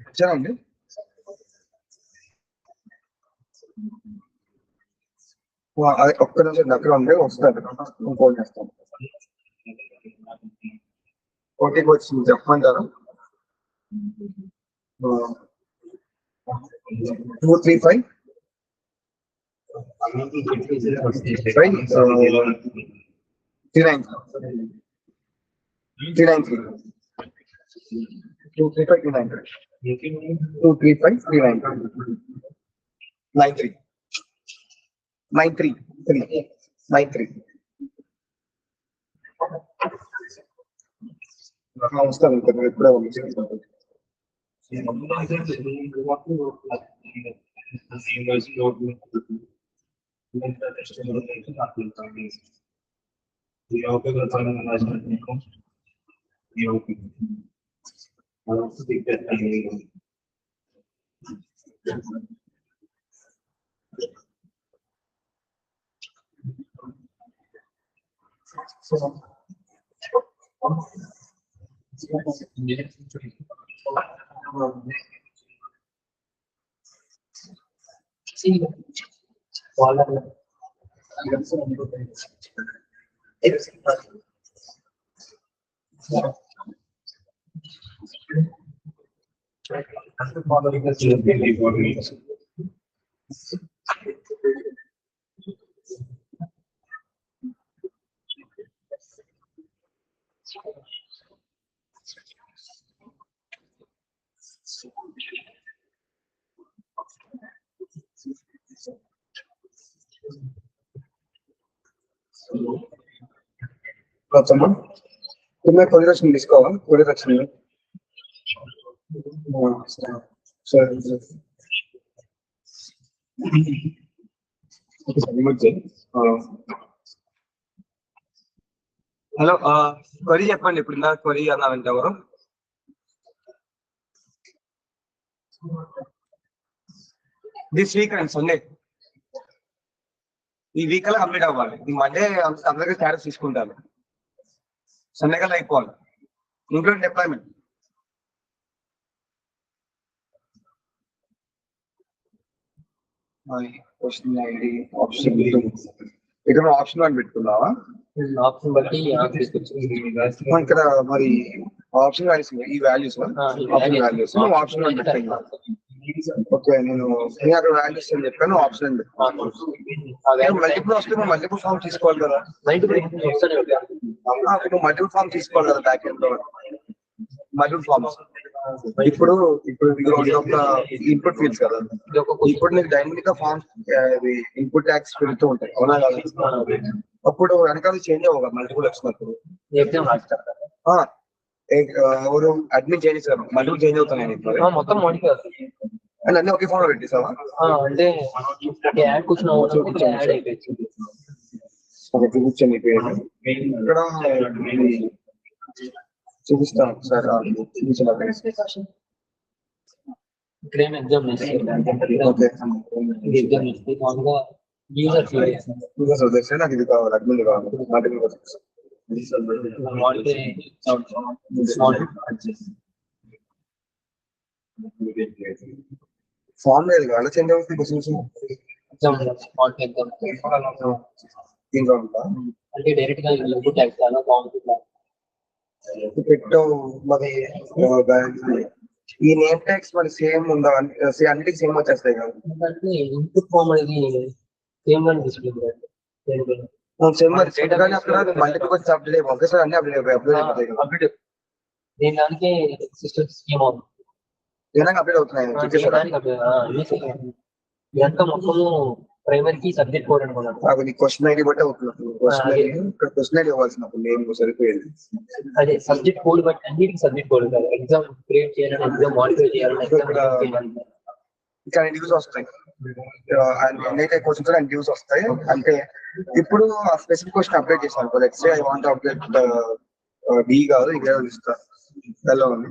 Speaker 1: వచ్చారండి. అది ఒక్క నిమిషం దగ్గర ఉంటే వస్తుంది ఫోన్ చేస్తాను. ఓటీకి వచ్చింది చెప్పమంటారా? 235 వస్తాను ఇప్పుడే కొద్ది వచ్చింది తీసుకోవాలి కొద్ది వచ్చింది. సరే హలో, క్వరీ చెప్పండి. ఇప్పుడు ఇందాక క్వరీ అన్నారంటే ఎవరు? దిస్ వీక్ అండ్ సండే, ఈ వీక్ అలా కంప్లీట్ అవ్వాలి. ఈ మండే అందరికీ స్టాటస్ తీసుకుంటారు, సండే కల్లా అయిపోవాలి, including deployment. Question ID option ఇక్కడ ఆప్షన్ అని పెట్టుకున్నావా?
Speaker 2: ఆప్షన్ బట్టి
Speaker 1: ఇక్కడ మరి ఆప్షన్ వాల్యూస్ ఈ వాల్యూస్ వాల్యూస్ ఆప్షన్ అని పెట్టాను. ఓకే, నేను అక్కడ వాల్యూస్ అని చెప్పాను, ఆప్షన్ అని పెట్టాను. మల్టిపుల్ వస్తే నువ్వు మల్టిపుల్ ఫామ్ తీసుకోవాలి కదా. నువ్వు మల్టిపుల్ ఫామ్ తీసుకోవాలి కదా బ్యాక్ ఎండ్ లో, మల్టిపుల్ ఫార్మ్స్. ఇప్పుడు ఒక ఇన్పుట్ ఫీల్డ్స్ కదా, ఇప్పుడు నీకు డైనమిక్ గా ఫార్మ్స్ ఇన్పుట్ ట్యాక్స్ పెరుగుతూ ఉంటాయి, అవునా కదా? అప్పుడు వెనకాల చేంజ్ అవ్వగా మల్టిపుల్ వచ్చినప్పుడు ఎవరు అడ్మిట్ చేంజ్ చేశారు, మల్టిపుల్ చేంజ్ అవుతున్నాయి
Speaker 2: మొత్తం మోడిఫై అవుతుంది.
Speaker 1: అండ్ అన్ని ఒకే ఫామ్ లో పెట్టేసావా?
Speaker 2: అంటే యాడ్
Speaker 1: చూపించండి ఇక్కడ చూపిస్తాను సార్.
Speaker 2: ఇక్కడ ఏం ఎగ్జామ్
Speaker 1: నాకు ఇది కావాలి, అడ్మిన్ కావాలి. ఫామ్ లేదు కదా, చేంజ్ అవుతుంది క్వశ్చన్స్
Speaker 2: అంటే డైరెక్ట్ గా
Speaker 1: పెట్టు. మరి ఈ నేమ్ ట్యాగ్స్ మరి సేమ్ ఉందా? అన్నిటికి సేమ్ వచ్చేస్తాయి కదా.
Speaker 2: ఇన్పుట్ ఫామ్ అనేది సేమ్ గానే డిస్ప్లే
Speaker 1: సేమ్ మరి డేటా కానీ అక్కడ మల్టిపుల్ క్వశ్చన్స్ అప్డేట్ అయిపోయి ఒకేసారి అన్ని అప్డేట్
Speaker 2: అప్డేట్ దీని దానికి సిస్టమ్ స్కీమ్ అవుతుంది,
Speaker 1: అప్డేట్ అవుతున్నాయి.
Speaker 2: ఇదంతా మొత్తము ప్రైమరీకి సబ్జెక్ట్ కోడ్ అనుకున్నాను.
Speaker 1: అది క్వశ్చన్ ఐడి బట్టి అవుతున్నప్పుడు క్వశ్చన్ ఐడి ఇవ్వాల్సినప్పుడు నేమ్ సరిపోయేది.
Speaker 2: అదే సబ్జెక్ట్ కోడ్ బట్టి అన్నిటికి సబ్జెక్ట్ కోడ్ కాదు. ఎగ్జామ్ క్రియేట్ చేయాలని, ఎగ్జామ్ మాడిఫై చేయాలని,
Speaker 1: ఇక్కడ ఇండివ్యూస్ వస్తాయి, ఎన్నైతే క్వశ్చన్స్ ఇండివ్యూస్ వస్తాయి. అంటే ఇప్పుడు ఆ స్పెసిఫిక్ క్వశ్చన్ అప్డేట్ చేస్తాను. Let's say I want to update the కాదు, ఇక్కడ ఇస్తా ఎలా ఉంది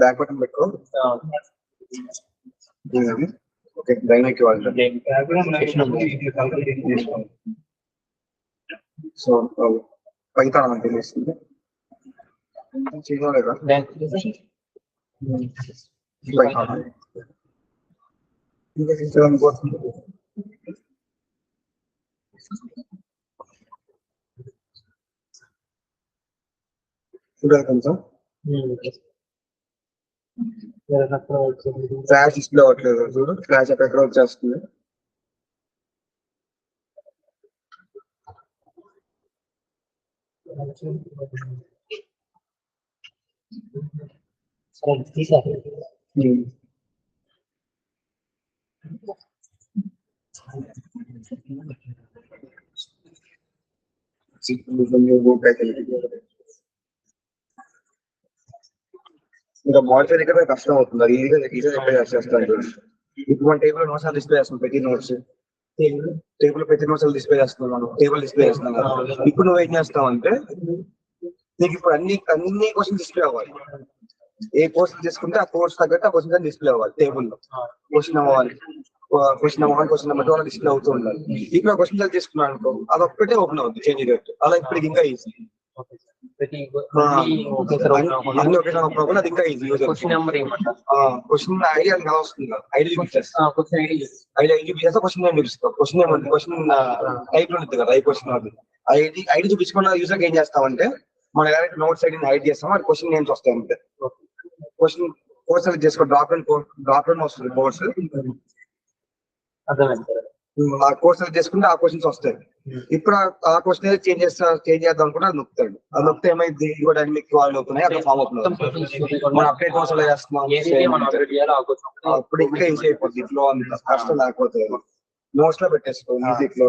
Speaker 1: బ్యాక్ బటన్ పెట్టుకో. ఓకే, డైనమిక్ సో పైథాన్ మనకి తెలియస్తుంది చేయలేదా? ఫ్లాష్ డిస్ప్లే అవ్వట్లేదు చూడు, ఫ్లాష్ ఎక్కడ వచ్చేస్తుంది. ఇంకా మాడిఫై దగ్గర కష్టం అవుతుంది, అది ఈజీగా రిపేర్ చేస్తాను. ఇప్పుడు మన టేబుల్ నోట్స్ డిస్ప్లే చేస్తాం, ప్రతి నోట్స్ టేబుల్ ప్రతి నోట్స్ డిస్ప్లే చేస్తున్నాం, మనం టేబుల్ డిస్ప్లే చేస్తున్నాం కదా. ఇప్పుడు నువ్వు ఏం చేస్తావు అంటే నీకు ఇప్పుడు అన్ని క్వశ్చన్స్ డిస్ప్లే అవ్వాలి. ఏ కోర్స్ తీసుకుంటే ఆ కోర్స్ తగ్గట్టు ఆ క్వశ్చన్ డిస్ప్లే అవ్వాలి టేబుల్లో. Question number 1, question number 2 display అవుతూ ఉండాలి. ఇప్పుడు ఆ క్వశ్చన్ తీసుకున్నాను అనుకో, అది ఒక్కటే ఓపెన్ అవుతుంది చేంజ్ రేట్. అలా ఇప్పుడు ఇంకా ఈజీ, అన్ని ఒకే ప్రాబ్లం, అది ఇంకా ఈజీ. క్వశ్చన్ ఐడి అది ఎలా వస్తుంది కదా, ఐడి చూపిస్తా, ఐడి చూపిస్తా, క్వశ్చన్ నేమ్ చూపిస్తా. క్వశ్చన్ టైప్ లో ఉంటుంది కదా, ఐ క్వశ్చన్ అది ఐడి చూపించుకున్న యూజర్ ఏం చేస్తామంటే మన డైరెక్ట్ నోట్స్ ఐడిని హైడ్ చేస్తాం, అది క్వశ్చన్ నేమ్స్ వస్తాయి అంతే. క్వశ్చన్ కోర్స్ సెలెక్ట్ చేసుకో, డ్రాప్ డౌన్ వస్తుంది కోర్స్. ఆ కోర్స్ సెలెక్ట్ చేసుకుంటే ఆ క్వశ్చన్స్ వస్తాయి. ఇప్పుడు ఆ క్వశ్చన్ చేంజ్ చేద్దాం అనుకుంటే అది నొక్కుతాడు. అది నొక్కితే ఏమైంది, ఇంకో డైనమిక్ వాళ్ళు అవుతున్నాయి, అక్కడ ఫామ్ అవుతుంది. మనం అప్డేట్ కోర్స్ ఎలా చేస్తున్నాం, అప్పుడు ఇంకా ఈజీ అయిపోతుంది. ఫ్లో అంత కష్టం లేకపోతే నోట్స్ లో పెట్టేసుకో, ఈజీ ఫ్లో.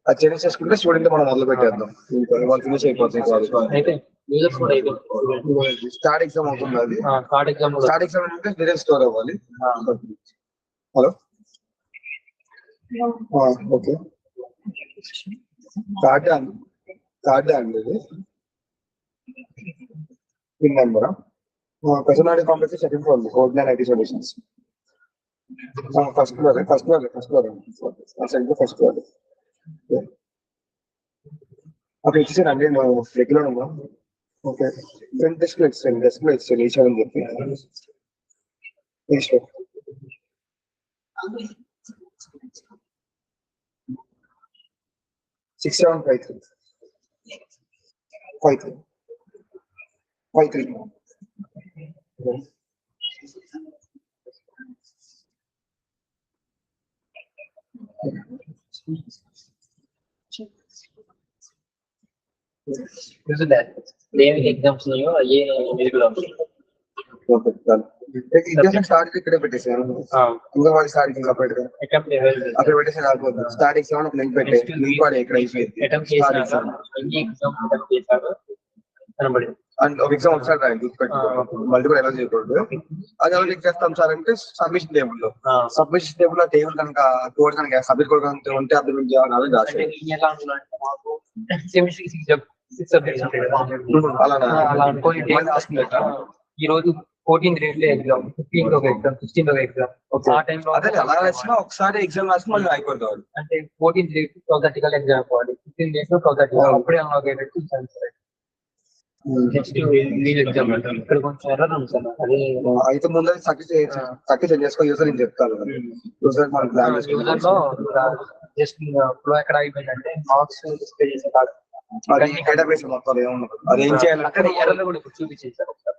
Speaker 1: అది చేంజ్ చేసుకుంటే స్టూడెంట్ మనం మొదలు పెట్టేద్దాం. ఇంకా వాళ్ళు ఫినిష్ అయిపోతుంది
Speaker 2: అయితే యూజర్స్ కూడా అయిపోయింది.
Speaker 1: స్టార్ట్ ఎగ్జామ్ అవుతుంది అది.
Speaker 2: స్టార్ట్ ఎగ్జామ్
Speaker 1: అంటే డీటెయిల్ స్టోర్ అవ్వాలి. హలో ఓకే కార్డ్ అండి ఇది పిన్ నెంబరా కసనాడి complex second floor code 9 IT solutions first floor first floor అక్కడ ఇచ్చేసానండి నేను రెగ్యులర్ ఉన్నా. ఓకే ఫ్రంట్ డెస్క్ లో ఇచ్చాను ఈసారి చెప్పి 6753
Speaker 2: ఎగ్జామ్స్ అయ్యే
Speaker 1: స్టార్ట్ ఇక్కడే పెట్టేసాను. ఇంకా వాళ్ళు స్టార్ట్ సపరేట్ గా అక్కడ పెట్టేసాను. రాకపోతే స్టార్ట్ ఎగ్జామ్ లింక్ పెట్టే లింక్ వాడే ఇక్కడ అయిపోయింది. అండ్ ఒక ఎగ్జామ్ ఒకసారి రాయండి మల్టిపుల్ ఎలా చేయకూడదు. అది ఎవరు లింక్ చేస్తాం సార్ అంటే సబ్మిషన్ టేబుల్ లో ఆ టేబుల్ కనుక కోడ్ కనుక సబ్మిట్ కోడ్ కనుక ఉంటే అప్లిమెంట్ చేయాలని రాశారు.
Speaker 2: అలా అనుకోని ఈ రోజు 14th రేట్ ఎగ్జామ్, 15th ఒక ఎగ్జామ్, 16th ఒక ఎగ్జామ్. ఆ టైంలో
Speaker 1: అదే అలా రాసినా ఒకసారి ఎగ్జామ్ రాసి మళ్ళీ అయిపోతాడు.
Speaker 2: అంటే 14th రేట్ 12:30 ఎగ్జామ్ పోవాలి, 15th డేస్ 12:30 అప్పుడే అన్లాక్ అయ్యేటట్టు నెక్స్ట్ ఎగ్జామ్ ఇక్కడ కొంచెం ఎర్రర్ ఉంది సార్. అదే
Speaker 1: అయితే ముందు సక్సెస్ చేసుకో యూజర్ నేను చెప్తాను. యూజర్ మన ప్లాన్
Speaker 2: యూజర్ లో జస్ట్ ఫ్లో ఎక్కడ అయిపోయిందంటే మార్క్స్ డిస్ప్లే చేసే కాదు
Speaker 1: అది డేటాబేస్ మొత్తం ఏముండదు. అది ఏం చేయాలంటే
Speaker 2: ఎర్రర్ కూడా ఇప్పుడు చూపించేది సార్ ఒకసారి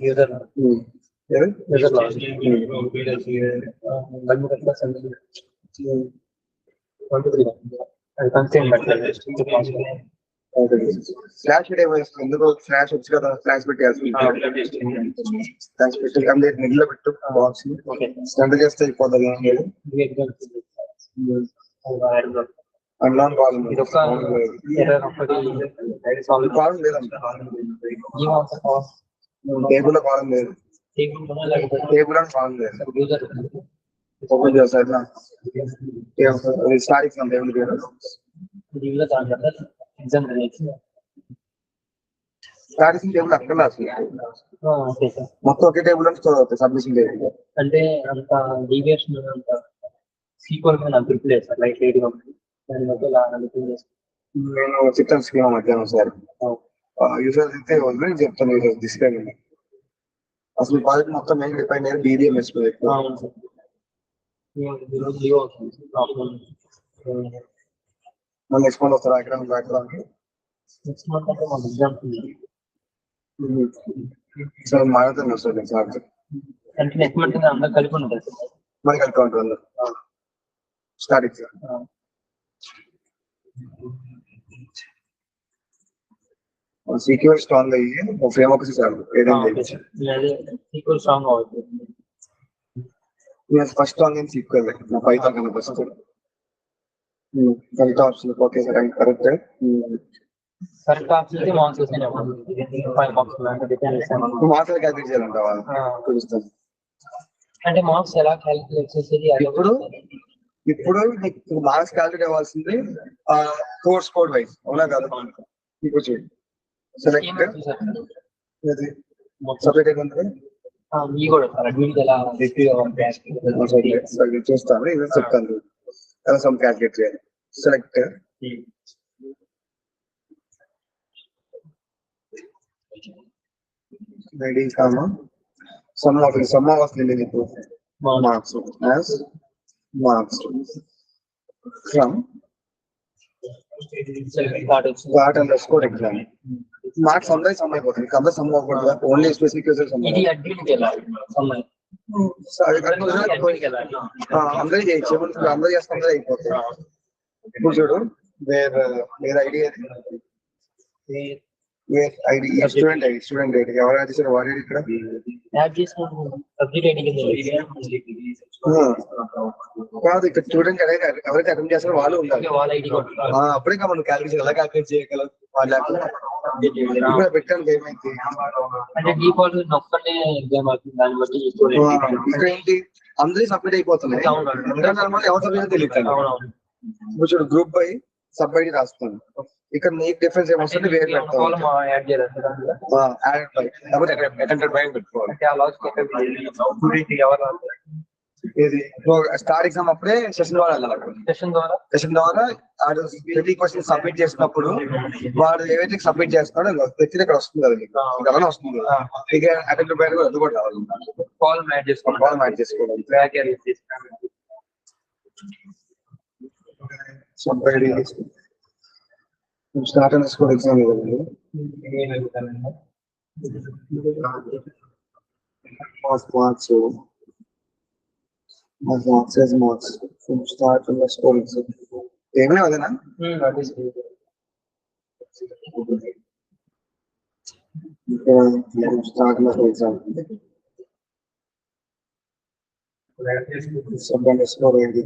Speaker 2: యూజర్
Speaker 1: ఫ్లాష్ ఎందుకు ఫ్లాష్ వచ్చి కదా ఫ్లాష్ పెట్టాల్సి ఫ్లాష్ పెట్టి మిడిల్ లో పెట్టు బాక్స్ స్టాండ్ చేస్తే అయిపోతుంది. అన్నాను కాలం లేదంట టేబుల్ కాలం లేదు. టేబుల్ అని కాలం లేదు. ఓపెన్ చేస్తారు star exam table star table అక్కడ మొత్తం ఒకే టేబుల్ అని స్టోర్ అవుతాయి సబ్మిషన్ టేబుల్.
Speaker 2: అంటే అంత డీవియేషన్ అంత సీక్వెల్ మీద అంత ప్రిపేర్ సార్ లైట్ లైట్ గా దాని మధ్య ఇలా
Speaker 1: నేను చిత్రం స్కీమ్ మధ్యాహ్నం సార్ యూజర్ అయితే నేను చెప్తాను యూజర్ డిస్క్రైబ్ అసలు ప్రాజెక్ట్ మొత్తం ఏం డిఫైన్ అయ్యేది BDMS ప్రాజెక్ట్. నెక్స్ట్ మంత్ వస్తారా ఇక్కడ
Speaker 2: నెక్స్ట్ మంత్ అంటే మాకు ఎగ్జామ్స్
Speaker 1: సార్ మాట్లాడుతాను వస్తుంది సార్
Speaker 2: అంటే నెక్స్ట్ మంత్ అందరూ కలిపి ఉంటారు
Speaker 1: మరి కలిపి ఉంటుంది స్టార్ట్ ఎగ్జామ్. సీక్వెల్ స్ట్రాంగ్ అయ్యి frame work sir
Speaker 2: sequel strong అవుతుంది.
Speaker 1: ఫస్ట్ స్ట్రాంగ్ ఇన్ సీక్వెల్ నా పైథాన్ కన్నా first correct option. Okay sir correct
Speaker 2: correct option marks వస్తాయి 5 మార్క్స్
Speaker 1: మార్క్స్ క్యాల్కులేట్ చేయాలంటావా చూపిస్తాను.
Speaker 2: అంటే మార్క్స్ ఎలా క్యాల్కులేట్ చేసేది
Speaker 1: ఇప్పుడు నీకు మార్క్స్ క్యాల్కులేట్ అవ్వాల్సింది కోర్స్ కోడ్ వైజ్ అవునా కదా. ఇప్పుడు చూడండి సెలెక్ట్ సపరేట్ ఏముంటుంది చూస్తాను ఇది చెప్తాను ఎలా సమ్ క్యాల్కులేట్ చేయాలి. సెలెక్ట్ రెడీ కామా సమ్ వస్తుంది నీకు marks as marks from start under score exam. Marks అందరికి సమ్ అయిపోతుంది కదా సమ్ అవ్వకూడదు ఓన్లీ స్పెసిఫిక్ యూజర్ సమ్ అందరూ చేయొచ్చు అందరూ చేస్తే అందరూ అయిపోతుంది. ఇప్పుడు చూడు where idea ID student ID ఎవరు యాడ్ చేశారు వాడు ఇక్కడ
Speaker 4: యాడ్ చేసిన సబ్జెక్ట్ ఐడి
Speaker 1: కాదు ఇక్కడ స్టూడెంట్ ఎవరైతే అటెండ్ చేస్తారో వాళ్ళు ఉండాలి
Speaker 4: వాళ్ళ ఐడి
Speaker 1: అప్పుడే మనం క్యాలిక్యులేషన్ ఎలా క్యాలిక్యులేట్ చేయగలం వాళ్ళు ఇప్పుడు పెట్టడానికి ఏమైంది
Speaker 4: అంటే డిఫాల్ట్ ఒక్కటే ఎగ్జామ్ అవుతుంది దాన్ని బట్టి
Speaker 1: ఇక్కడ ఏంటి అందరి సబ్మిట్ అయిపోతున్నాయి ఎవరు సబ్మిట్ తెలియదు
Speaker 4: అవునవును
Speaker 1: ఇప్పుడు చూడు గ్రూప్ బై సబ్ ఐడి రాస్తాను ఇక్కడ నీకు డిఫరెన్స్ ఏమొస్తుంది వేరు పెడతాను
Speaker 4: యాడ్ చేయాలి
Speaker 1: యాడెడ్ బై లేకపోతే అటెండెడ్ బై పెట్టుకోవాలి ఇది స్టార్ ఎగ్జామ్ అప్పుడే సెషన్ ద్వారా వెళ్ళాలి సెషన్ ద్వారా ప్రతి క్వశ్చన్ సబ్మిట్ చేసినప్పుడు వాడు ఏవైతే సబ్మిట్ చేస్తున్నాడో ప్రతి ఇక్కడ వస్తుంది కదా మీకు అలానే వస్తుంది ఇక అటెండెడ్ బై అది కూడా రావాలి
Speaker 4: కాల్ యాడ్ చేసుకోవాలి
Speaker 1: sub ID start and score exam ఇవ్వండి marks marks start and score exam ఏమైనా అదేనా start and score exam sub and score ఏంటి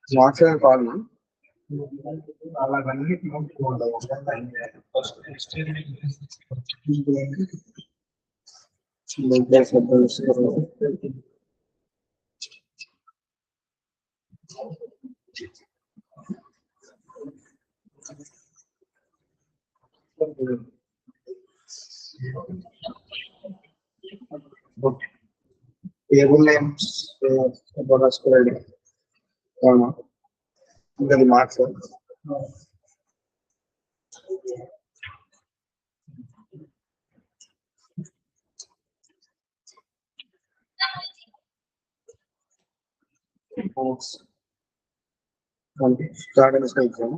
Speaker 1: మార్క్స్ కాదు టేబుల్ నేమ్స్ రాసుకోవాలి అవునా ఇంకా marks start and score exam